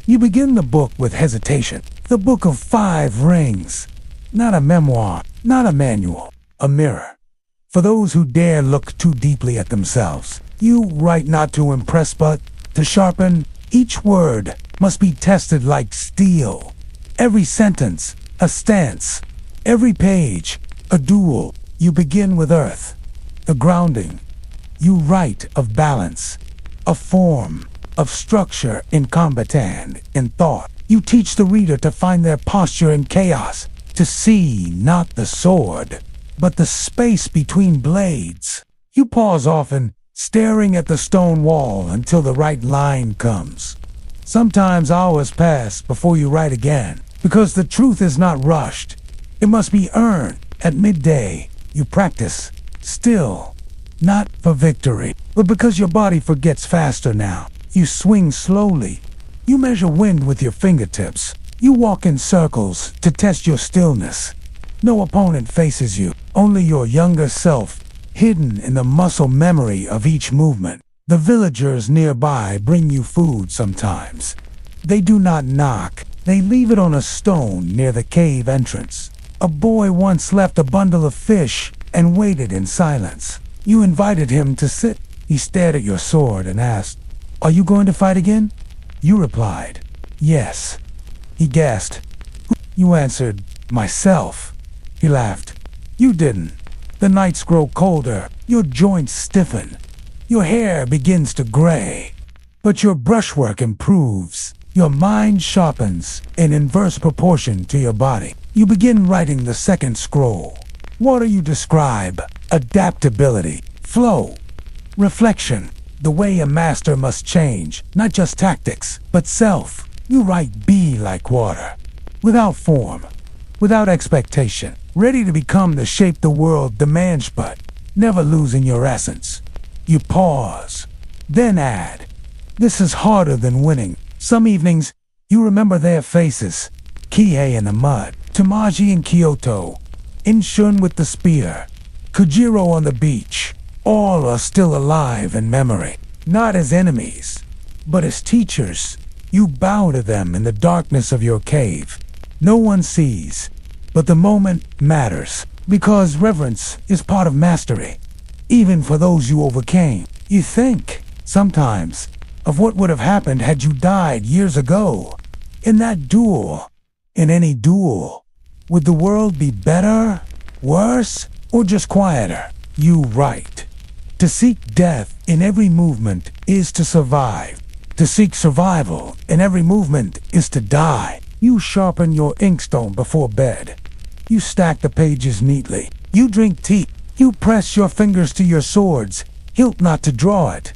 You begin the book with hesitation. The book of 5 rings. Not a memoir, not a manual, a mirror. For those who dare look too deeply at themselves. You write not to impress but to sharpen. Each word must be tested like steel. Every sentence, a stance. Every page, a duel. You begin with earth, the grounding. You write of balance, of form, of structure in combat and in thought. You teach the reader to find their posture in chaos, to see not the sword, but the space between blades. You pause often, staring at the stone wall until the right line comes. Sometimes hours pass before you write again, because the truth is not rushed. It must be earned. At midday, you practice, still, not for victory, but because your body forgets faster now. You swing slowly. You measure wind with your fingertips. You walk in circles to test your stillness. No opponent faces you, only your younger self, hidden in the muscle memory of each movement. The villagers nearby bring you food sometimes. They do not knock. They leave it on a stone near the cave entrance. A boy once left a bundle of fish and waited in silence. You invited him to sit. He stared at your sword and asked, "Are you going to fight again?" You replied, "Yes." He gasped. You answered, "Myself." He laughed. You didn't. The nights grow colder. Your joints stiffen. Your hair begins to gray. But your brushwork improves. Your mind sharpens in inverse proportion to your body. You begin writing the second scroll. What do you describe? Adaptability, flow, reflection. The way a master must change, not just tactics, but self. You write be like water, without form, without expectation, ready to become the shape the world demands but never losing your essence. You pause, then add. This is harder than winning. Some evenings, you remember their faces. Kihei in the mud, Tamaji in Kyoto, Inshun with the spear, Kujiro on the beach. All are still alive in memory, not as enemies, but as teachers. You bow to them in the darkness of your cave. No one sees, but the moment matters, because reverence is part of mastery, even for those you overcame. You think, sometimes, of what would have happened had you died years ago. In that duel, in any duel, would the world be better, worse, or just quieter? You write. To seek death in every movement is to survive. To seek survival in every movement is to die. You sharpen your inkstone before bed. You stack the pages neatly. You drink tea. You press your fingers to your swords, hilt not to draw it,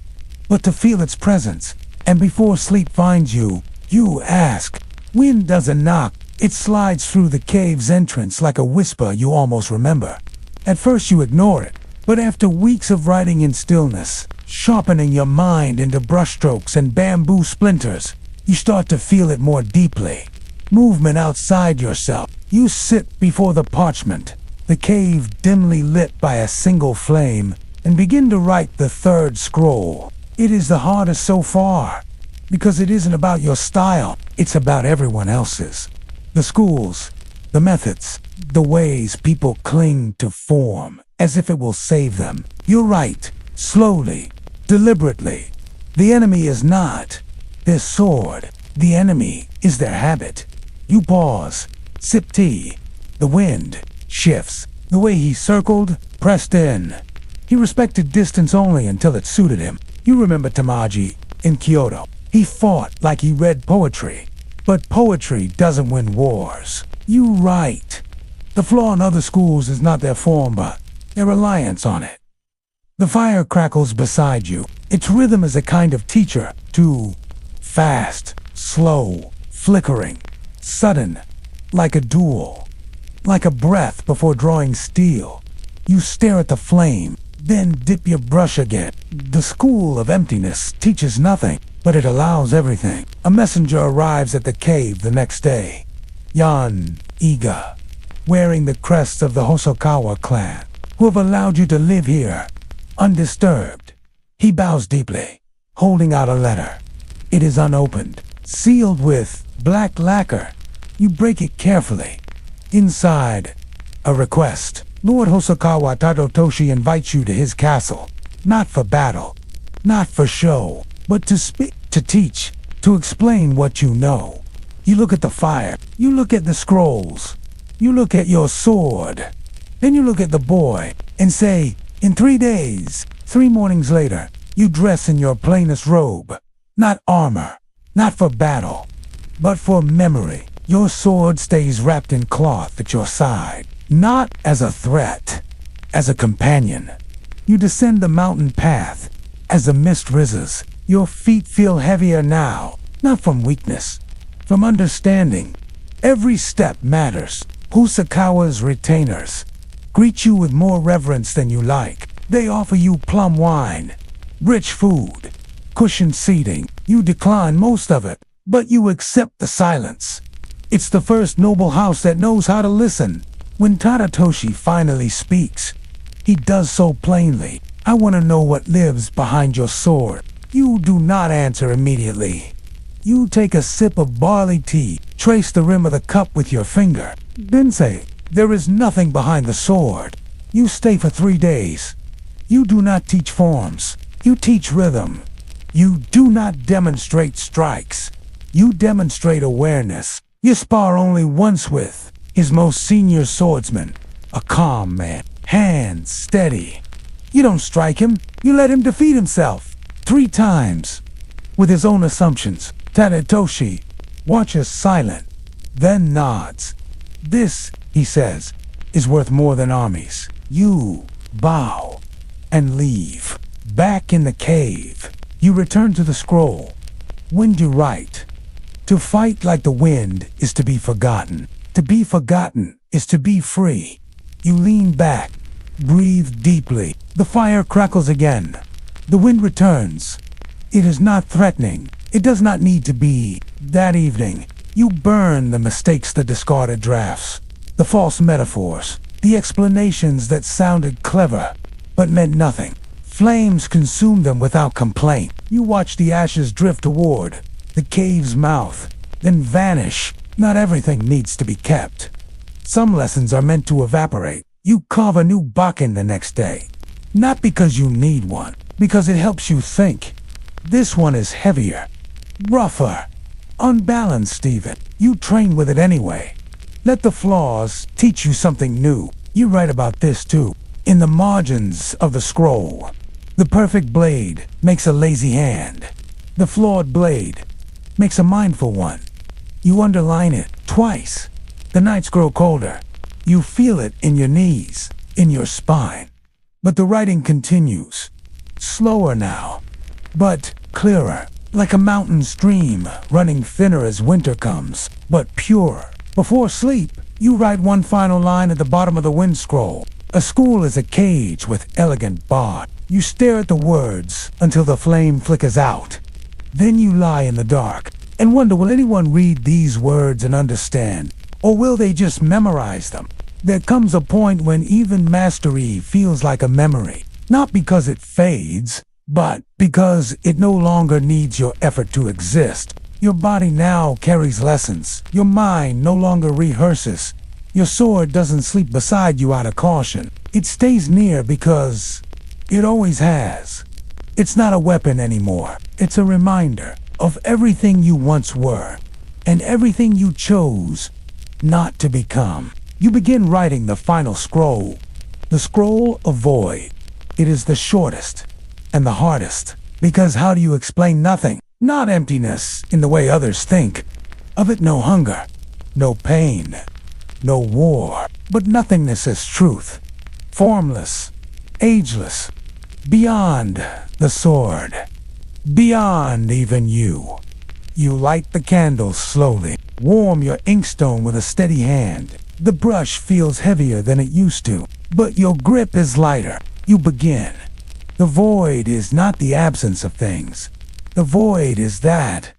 but to feel its presence. And before sleep finds you, you ask. Wind doesn't knock. It slides through the cave's entrance like a whisper you almost remember. At first you ignore it, but after weeks of writing in stillness, sharpening your mind into brushstrokes and bamboo splinters, you start to feel it more deeply. Movement outside yourself. You sit before the parchment, the cave dimly lit by a single flame, and begin to write the third scroll. It is the hardest so far, because it isn't about your style, it's about everyone else's. The schools, the methods, the ways people cling to form, as if it will save them. You're right, slowly, deliberately. The enemy is not their sword, the enemy is their habit. You pause, sip tea, the wind shifts. The way he circled, pressed in. He respected distance only until it suited him. You remember Tamaji in Kyoto. He fought like he read poetry. But poetry doesn't win wars. You right. The flaw in other schools is not their form, but their reliance on it. The fire crackles beside you. Its rhythm is a kind of teacher. Too fast, slow, flickering, sudden, like a duel. Like a breath before drawing steel. You stare at the flame, then dip your brush again. The school of emptiness teaches nothing, but it allows everything. A messenger arrives at the cave the next day. Yan Iga, wearing the crest of the Hosokawa clan, who have allowed you to live here, undisturbed. He bows deeply, holding out a letter. It is unopened, sealed with black lacquer. You break it carefully. Inside, a request. Lord Hosokawa Tadatoshi invites you to his castle, not for battle, not for show, but to speak, to teach, to explain what you know. You look at the fire, you look at the scrolls, you look at your sword, then you look at the boy and say, in 3 days, 3 mornings later, you dress in your plainest robe, not armor, not for battle, but for memory. Your sword stays wrapped in cloth at your side, not as a threat, as a companion. You descend the mountain path. As the mist rises, your feet feel heavier now, not from weakness, from understanding. Every step matters. Hosokawa's retainers greet you with more reverence than you like. They offer you plum wine, rich food, cushioned seating. You decline most of it, but you accept the silence. It's the first noble house that knows how to listen. When Tadatoshi finally speaks, he does so plainly. I want to know what lives behind your sword. You do not answer immediately. You take a sip of barley tea, trace the rim of the cup with your finger, then say, there is nothing behind the sword. You stay for 3 days. You do not teach forms. You teach rhythm. You do not demonstrate strikes. You demonstrate awareness. You spar only once with his most senior swordsman, a calm man, hands steady. You don't strike him, you let him defeat himself 3 times. With his own assumptions, Tadatoshi watches silent, then nods. This, he says, is worth more than armies. You bow and leave. Back in the cave, you return to the scroll. When you write, to fight like the wind is to be forgotten. To be forgotten is to be free. You lean back, breathe deeply. The fire crackles again. The wind returns. It is not threatening. It does not need to be. That evening, you burn the mistakes, the discarded drafts, the false metaphors, the explanations that sounded clever but meant nothing. Flames consume them without complaint. You watch the ashes drift toward the cave's mouth, then vanish. Not everything needs to be kept. Some lessons are meant to evaporate. You carve a new bakken the next day. Not because you need one, because it helps you think. This one is heavier, rougher, unbalanced even. You train with it anyway. Let the flaws teach you something new. You write about this too. In the margins of the scroll, the perfect blade makes a lazy hand. The flawed blade makes a mindful one. You underline it twice. The nights grow colder. You feel it in your knees, in your spine. But the writing continues. Slower now, but clearer. Like a mountain stream, running thinner as winter comes, but purer. Before sleep, you write one final line at the bottom of the wind scroll. A school is a cage with elegant bars. You stare at the words until the flame flickers out. Then you lie in the dark and wonder, will anyone read these words and understand? Or will they just memorize them? There comes a point when even mastery feels like a memory. Not because it fades, But because it no longer needs your effort to exist, your body now carries lessons. Your mind no longer rehearses. Your sword doesn't sleep beside you out of caution. It stays near because it always has. It's not a weapon anymore. It's a reminder of everything you once were and everything you chose not to become. You begin writing the final scroll, the scroll of void. It is the shortest and the hardest, because how do you explain nothing? Not emptiness in the way others think. Of it no hunger, no pain, no war, but nothingness as truth. Formless, ageless, beyond the sword, beyond even you. You light the candles slowly, warm your inkstone with a steady hand. The brush feels heavier than it used to, but your grip is lighter. You begin. The void is not the absence of things. The void is that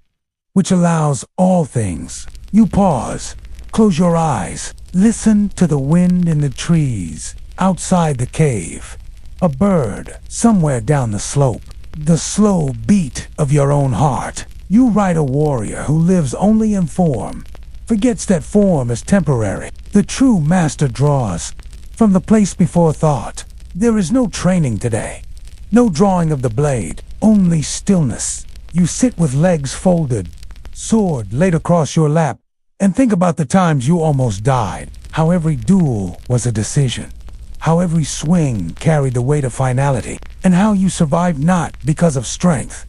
which allows all things. You pause, close your eyes, listen to the wind in the trees outside the cave. A bird somewhere down the slope. The slow beat of your own heart. You write a warrior who lives only in form, forgets that form is temporary. The true master draws from the place before thought. There is no training today, no drawing of the blade, only stillness. You sit with legs folded, sword laid across your lap, and think about the times you almost died. How every duel was a decision. How every swing carried the weight of finality. And how you survived not because of strength,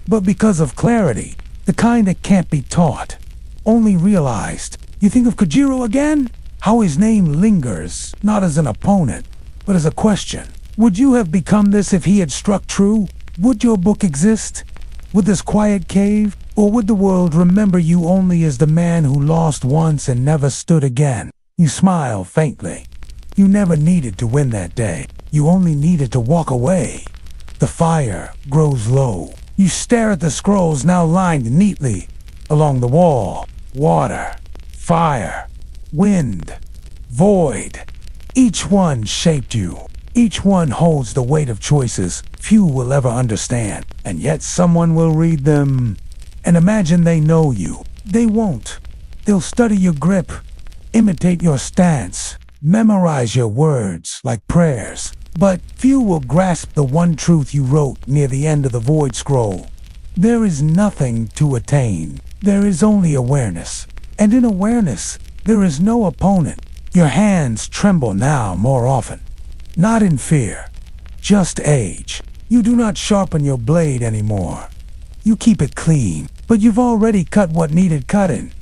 but because of clarity. The kind that can't be taught, only realized. You think of Kojiro again? How his name lingers, not as an opponent, but as a question. Would you have become this if he had struck true? Would your book exist? Would this quiet cave? Or would the world remember you only as the man who lost once and never stood again? You smile faintly. You never needed to win that day. You only needed to walk away. The fire grows low. You stare at the scrolls now lined neatly along the wall. Water, fire, wind, void. Each one shaped you. Each one holds the weight of choices few will ever understand. And yet someone will read them and imagine they know you. They won't. They'll study your grip, imitate your stance, memorize your words like prayers. But few will grasp the one truth you wrote near the end of the void scroll. There is nothing to attain. There is only awareness. And in awareness, there is no opponent. Your hands tremble now more often. Not in fear, just age. You do not sharpen your blade anymore. You keep it clean, but you've already cut what needed cutting.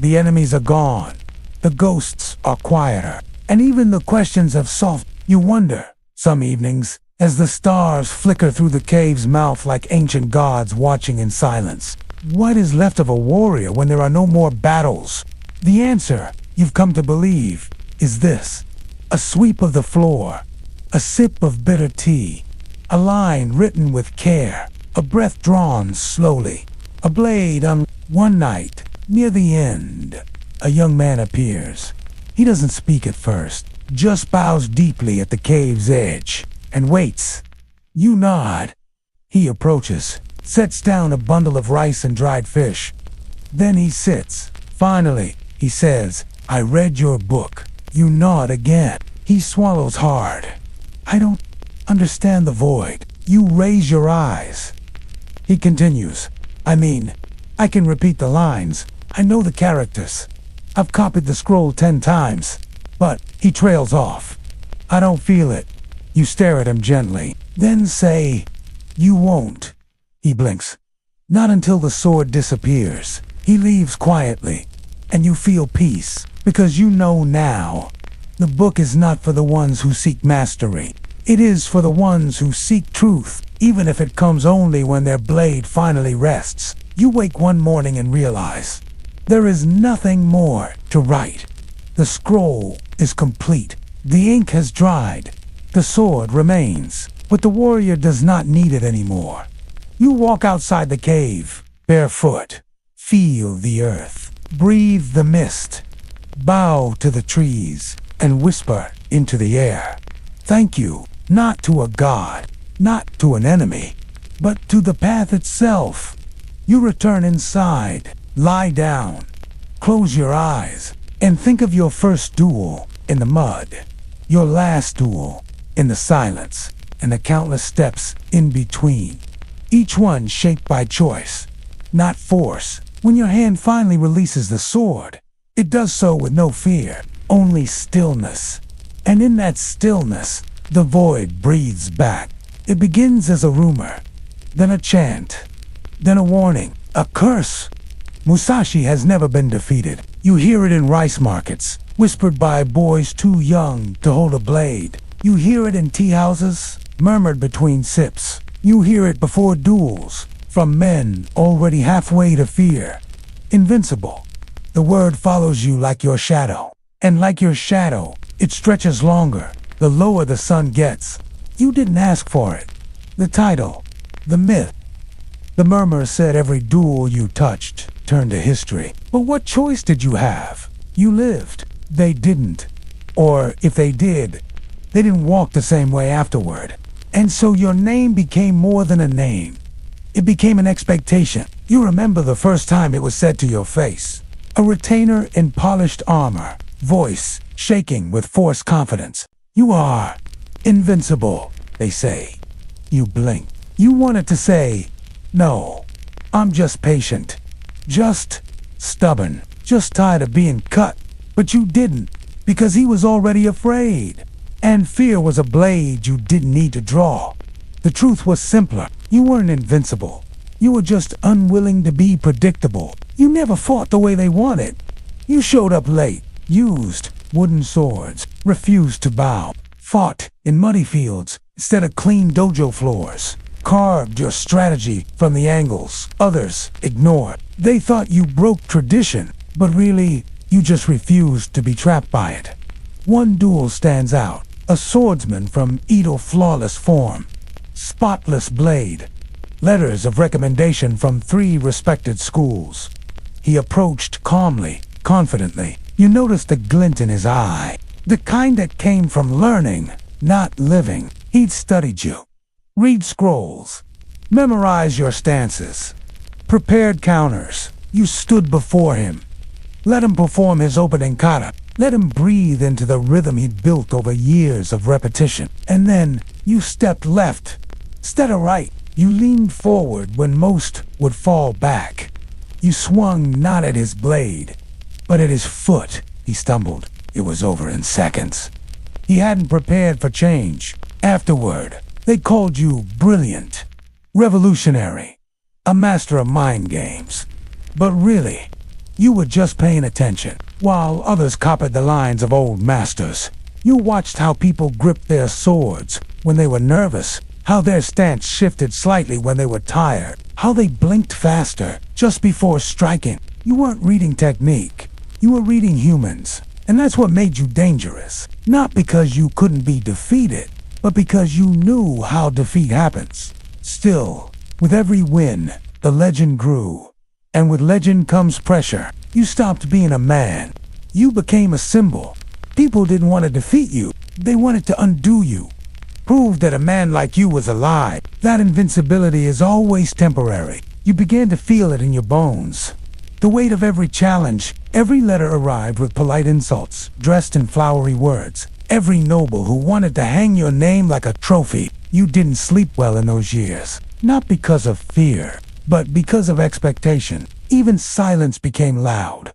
The enemies are gone. The ghosts are quieter. And even the questions have softened. You wonder, some evenings, as the stars flicker through the cave's mouth like ancient gods watching in silence. What is left of a warrior when there are no more battles? The answer, you've come to believe, is this. A sweep of the floor, a sip of bitter tea, a line written with care, a breath drawn slowly, a blade on. One night, near the end, a young man appears. He doesn't speak at first, just bows deeply at the cave's edge, and waits. You nod. He approaches, sets down a bundle of rice and dried fish. Then he sits. Finally, he says, I read your book. You nod again. He swallows hard. I don't understand the void. You raise your eyes. He continues, I can repeat the lines. I know the characters. I've copied the scroll 10 times. But he trails off. I don't feel it. You stare at him gently. Then say, you won't. He blinks. Not until the sword disappears. He leaves quietly. And you feel peace. Because you know now. The book is not for the ones who seek mastery. It is for the ones who seek truth, even if it comes only when their blade finally rests. You wake one morning and realize there is nothing more to write. The scroll is complete. The ink has dried. The sword remains, but the warrior does not need it anymore. You walk outside the cave, barefoot. Feel the earth. Breathe the mist. Bow to the trees and whisper into the air. Thank you, not to a god, not to an enemy, but to the path itself. You return inside, lie down, close your eyes, and think of your first duel in the mud, your last duel in the silence, and the countless steps in between. Each one shaped by choice, not force. When your hand finally releases the sword, it does so with no fear, only stillness. And in that stillness, the void breathes back. It begins as a rumor, then a chant, then a warning, a curse. Musashi has never been defeated. You hear it in rice markets, whispered by boys too young to hold a blade. You hear it in tea houses, murmured between sips. You hear it before duels, from men already halfway to fear. Invincible. The word follows you like your shadow. And like your shadow, it stretches longer, the lower the sun gets. You didn't ask for it. The title, the myth. The murmur said every duel you touched turned to history. But what choice did you have? You lived. They didn't. Or if they did, they didn't walk the same way afterward. And so your name became more than a name. It became an expectation. You remember the first time it was said to your face. A retainer in polished armor, voice shaking with forced confidence. You are invincible, they say. You blink. You wanted to say, no, I'm just patient, just stubborn, just tired of being cut. But you didn't, because he was already afraid. And fear was a blade you didn't need to draw. The truth was simpler. You weren't invincible. You were just unwilling to be predictable. You never fought the way they wanted. You showed up late, used wooden swords, refused to bow, fought in muddy fields instead of clean dojo floors, carved your strategy from the angles others ignored. They thought you broke tradition, but really, you just refused to be trapped by it. One duel stands out. A swordsman from Edo, flawless form, spotless blade, letters of recommendation from 3 respected schools. He approached calmly, confidently. You noticed the glint in his eye, the kind that came from learning, not living. He'd studied you. Read scrolls, memorize your stances, prepared counters. You stood before him. Let him perform his opening kata. Let him breathe into the rhythm he'd built over years of repetition. And then you stepped left, instead of right. You leaned forward when most would fall back. You swung not at his blade, but at his foot. He stumbled. It was over in seconds. He hadn't prepared for change. Afterward, they called you brilliant, revolutionary, a master of mind games. But really, you were just paying attention. While others copied the lines of old masters, you watched how people gripped their swords when they were nervous, how their stance shifted slightly when they were tired, how they blinked faster just before striking. You weren't reading technique, you were reading humans. And that's what made you dangerous. Not because you couldn't be defeated, but because you knew how defeat happens. Still, with every win, the legend grew. And with legend comes pressure. You stopped being a man. You became a symbol. People didn't want to defeat you. They wanted to undo you. Prove that a man like you was alive. That invincibility is always temporary. You began to feel it in your bones. The weight of every challenge, every letter arrived with polite insults, dressed in flowery words. Every noble who wanted to hang your name like a trophy. You didn't sleep well in those years. Not because of fear, but because of expectation. Even silence became loud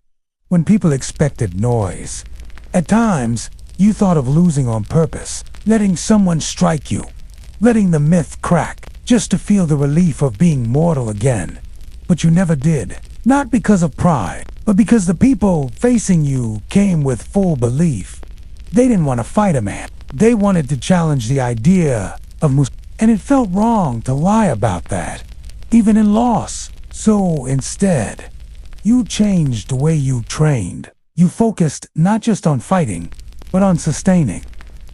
when people expected noise. At times, you thought of losing on purpose, letting someone strike you, letting the myth crack, just to feel the relief of being mortal again. But you never did. Not because of pride, but because the people facing you came with full belief. They didn't want to fight a man. They wanted to challenge the idea of Musashi. And it felt wrong to lie about that, even in loss. So instead, you changed the way you trained. You focused not just on fighting, but on sustaining.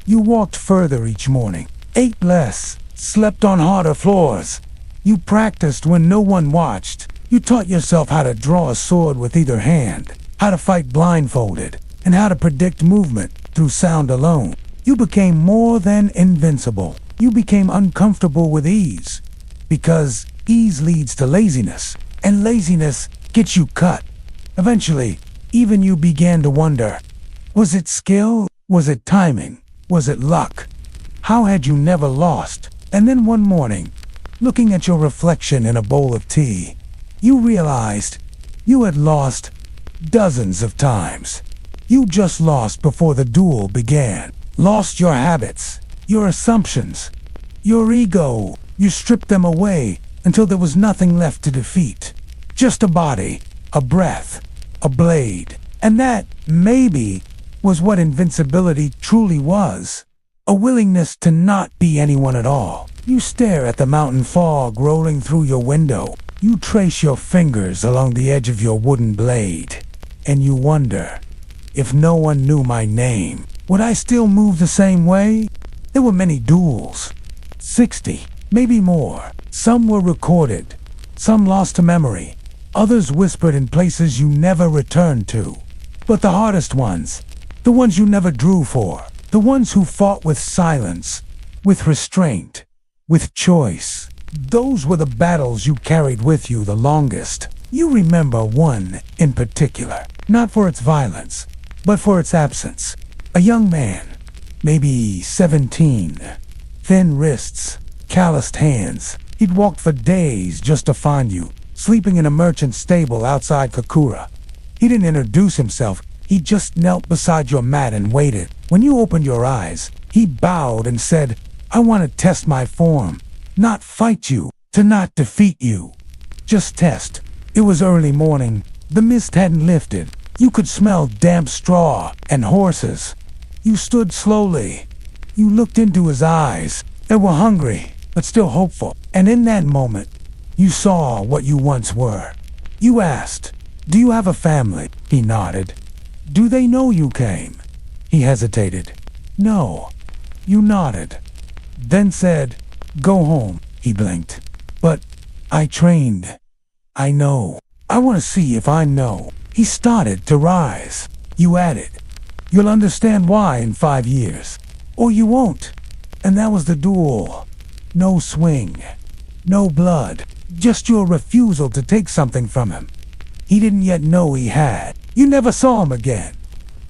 You walked further each morning, ate less, slept on harder floors. You practiced when no one watched. You taught yourself how to draw a sword with either hand, how to fight blindfolded, and how to predict movement through sound alone. You became more than invincible. You became uncomfortable with ease. Because ease leads to laziness, and laziness gets you cut. Eventually, even you began to wonder, was it skill? Was it timing? Was it luck? How had you never lost? And then one morning, looking at your reflection in a bowl of tea, you realized you had lost dozens of times. You just lost before the duel began. Lost your habits, your assumptions, your ego. You stripped them away until there was nothing left to defeat. Just a body, a breath, a blade. And that, maybe, was what invincibility truly was. A willingness to not be anyone at all. You stare at the mountain fog rolling through your window. You trace your fingers along the edge of your wooden blade. And you wonder, if no one knew my name, would I still move the same way? There were many duels. 60, maybe more. Some were recorded. Some lost to memory. Others whispered in places you never returned to. But the hardest ones, the ones you never drew for, the ones who fought with silence, with restraint, with choice, those were the battles you carried with you the longest. You remember one in particular, not for its violence, but for its absence. A young man, maybe 17, thin wrists, calloused hands. He'd walked for days just to find you, sleeping in a merchant stable outside Kakura. He didn't introduce himself. He just knelt beside your mat and waited. When you opened your eyes, he bowed and said, "I want to test my form. Not fight you, to not defeat you. Just test." It was early morning. The mist hadn't lifted. You could smell damp straw and horses. You stood slowly. You looked into his eyes. They were hungry, but still hopeful. And in that moment, you saw what you once were. You asked, "Do you have a family?" He nodded. "Do they know you came?" He hesitated. "No." You nodded. Then said, "Go home." He blinked. "But I trained. I know. I want to see if I know." He started to rise. You added, "You'll understand why in 5 years. Or you won't." And that was the duel. No swing. No blood. Just your refusal to take something from him he didn't yet know he had. You never saw him again.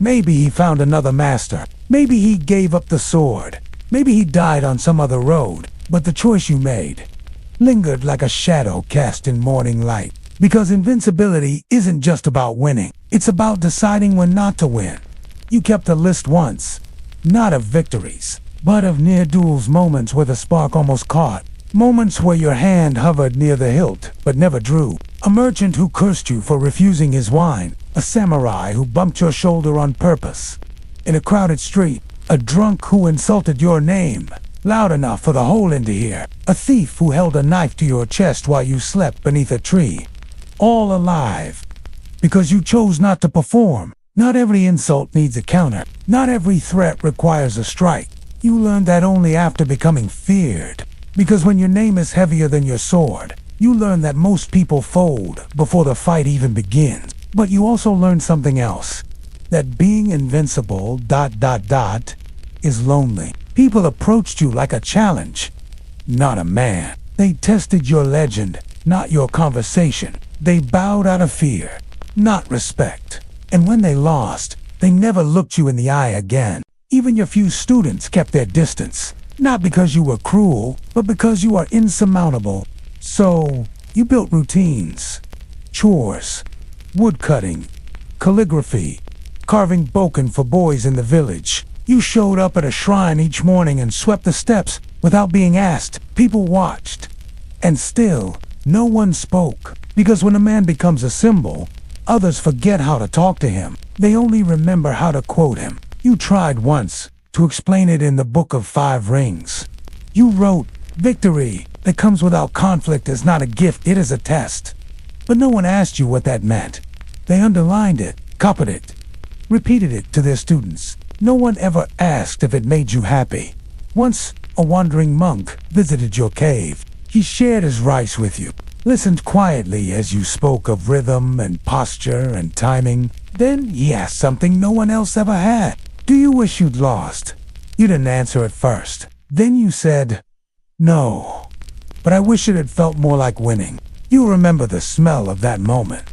Maybe he found another master. Maybe he gave up the sword. Maybe he died on some other road. But the choice you made lingered like a shadow cast in morning light. Because invincibility isn't just about winning. It's about deciding when not to win. You kept a list once, not of victories, but of near duels, moments where the spark almost caught. Moments where your hand hovered near the hilt, but never drew. A merchant who cursed you for refusing his wine. A samurai who bumped your shoulder on purpose. In a crowded street, a drunk who insulted your name, loud enough for the whole inn to hear. A thief who held a knife to your chest while you slept beneath a tree. All alive, because you chose not to perform. Not every insult needs a counter. Not every threat requires a strike. You learned that only after becoming feared. Because when your name is heavier than your sword, you learn that most people fold before the fight even begins. But you also learn something else. That being invincible ... is lonely. People approached you like a challenge, not a man. They tested your legend, not your conversation. They bowed out of fear, not respect. And when they lost, they never looked you in the eye again. Even your few students kept their distance. Not because you were cruel, but because you are insurmountable. So, you built routines, chores, woodcutting, calligraphy, carving boken for boys in the village. You showed up at a shrine each morning and swept the steps without being asked. People watched. And still, no one spoke. Because when a man becomes a symbol, others forget how to talk to him. They only remember how to quote him. You tried once to explain it in the Book of 5 Rings. You wrote, "Victory that comes without conflict is not a gift, it is a test." But no one asked you what that meant. They underlined it, copied it, repeated it to their students. No one ever asked if it made you happy. Once, a wandering monk visited your cave. He shared his rice with you, listened quietly as you spoke of rhythm and posture and timing. Then he asked something no one else ever had. "Do you wish you'd lost?" You didn't answer at first. Then you said, "No." but I wish it had felt more like winning. You remember the smell of that moment.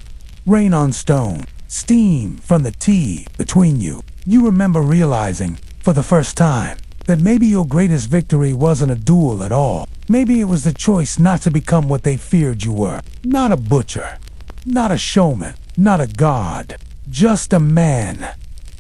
Rain on stone, steam from the tea between you. You remember realizing, for the first time, that maybe your greatest victory wasn't a duel at all. Maybe it was the choice not to become what they feared you were. Not a butcher, not a showman, not a god. Just a man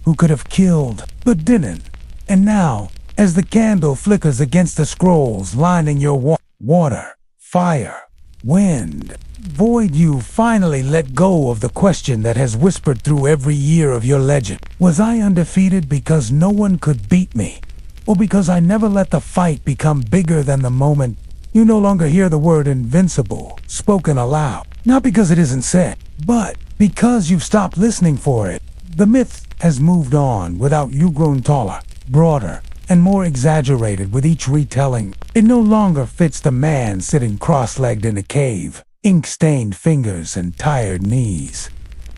who could have killed, but didn't. And now, as the candle flickers against the scrolls lining your water, fire, wind, void, you finally let go of the question that has whispered through every year of your legend. Was I undefeated because no one could beat me? Or because I never let the fight become bigger than the moment? You no longer hear the word invincible spoken aloud. Not because it isn't said, but because you've stopped listening for it. The myth has moved on without you, grown taller, broader, and more exaggerated with each retelling. It no longer fits the man sitting cross-legged in a cave, ink-stained fingers and tired knees.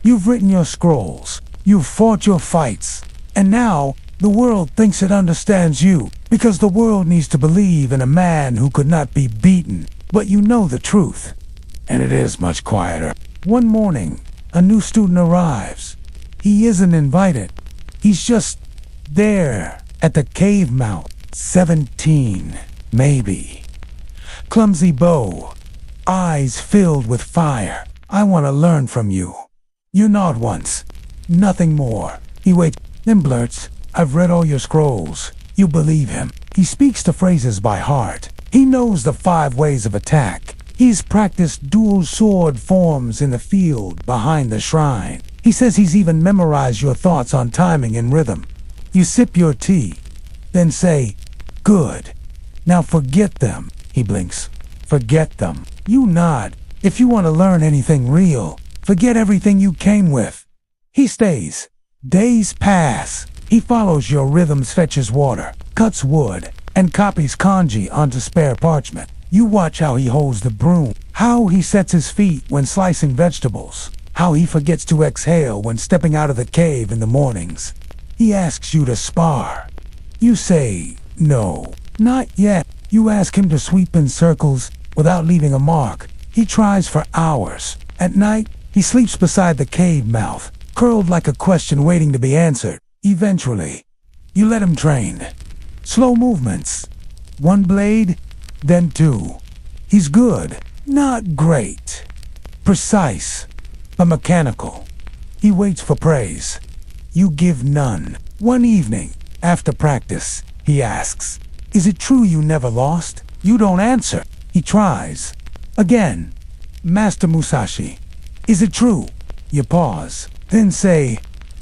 You've written your scrolls, you've fought your fights, and now the world thinks it understands you, because the world needs to believe in a man who could not be beaten. But you know the truth, and it is much quieter. One morning, a new student arrives. He isn't invited. He's just there at the cave mouth. 17, maybe. Clumsy bow, eyes filled with fire. I want to learn from you. You nod once, nothing more. He waits, then blurts, I've read all your scrolls. You believe him. He speaks the phrases by heart. He knows the 5 ways of attack. He's practiced dual sword forms in the field behind the shrine. He says he's even memorized your thoughts on timing and rhythm. You sip your tea, then say, good. Now forget them. He blinks. Forget them. You nod. If you want to learn anything real, forget everything you came with. He stays. Days pass. He follows your rhythms, fetches water, cuts wood, and copies kanji onto spare parchment. You watch how he holds the broom, how he sets his feet when slicing vegetables, how he forgets to exhale when stepping out of the cave in the mornings. He asks you to spar. You say, no, not yet. You ask him to sweep in circles without leaving a mark. He tries for hours. At night, he sleeps beside the cave mouth, curled like a question waiting to be answered. Eventually, you let him train. Slow movements. 1 blade, then 2. He's good, not great. Precise, but mechanical. He waits for praise. You give none. One evening, after practice, he asks, is it true you never lost? You don't answer. He tries. Again, Master Musashi, is it true? You pause, then say,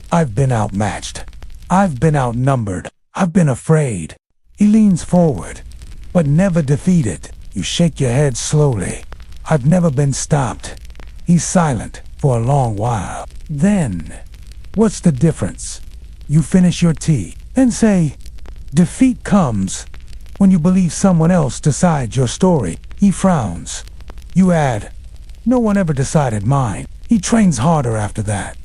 I've been outmatched. I've been outnumbered. I've been afraid. He leans forward, but never defeated. You shake your head slowly. I've never been stopped. He's silent for a long while. Then, what's the difference? You finish your tea, then say, defeat comes when you believe someone else decides your story. He frowns. You add, no one ever decided mine. He trains harder after that.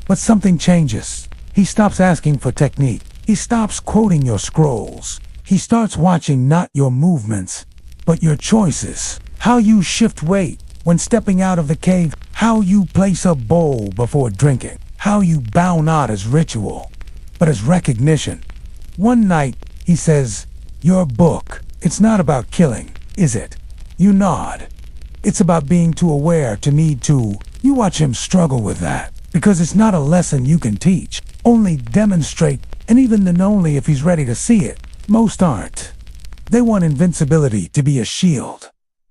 But something changes. He stops asking for technique. He stops quoting your scrolls. He starts watching not your movements, but your choices. How you shift weight when stepping out of the cave. How you place a bowl before drinking. How you bow not as ritual, but as recognition. One night, he says, your book, it's not about killing, is it? You nod. It's about being too aware to need to. You watch him struggle with that, because it's not a lesson you can teach. Only demonstrate, and even then only if he's ready to see it. Most aren't. They want invincibility to be a shield.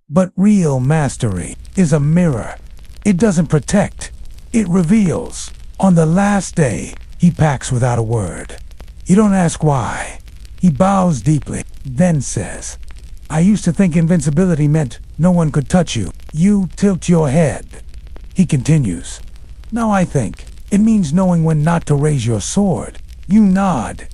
But real mastery is a mirror. It doesn't protect, it reveals. On the last day, he packs without a word. You don't ask why. He bows deeply, then says, I used to think invincibility meant no one could touch you. You tilt your head. He continues, now I think it means knowing when not to raise your sword. You nod.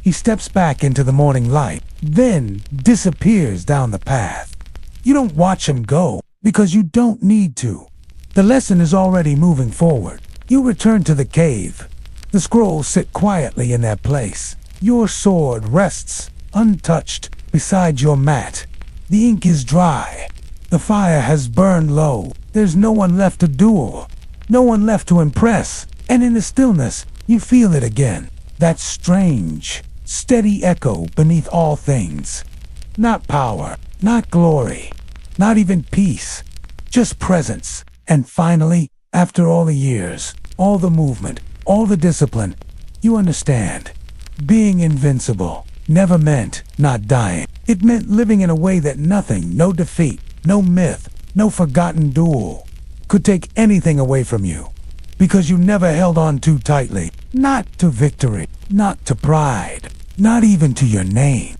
He steps back into the morning light, then disappears down the path. You don't watch him go, because you don't need to. The lesson is already moving forward. You return to the cave. The scrolls sit quietly in their place. Your sword rests, untouched, beside your mat. The ink is dry, The fire has burned low. There's no one left to duel, no one left to impress, and in the stillness, you feel it again. That strange, steady echo beneath all things. Not power, not glory, not even peace, just presence. And finally, after all the years, all the movement, all the discipline, you understand. Being invincible never meant not dying. It meant living in a way that nothing, no defeat, no myth, no forgotten duel could take anything away from you. Because you never held on too tightly. Not to victory, not to pride, not even to your name.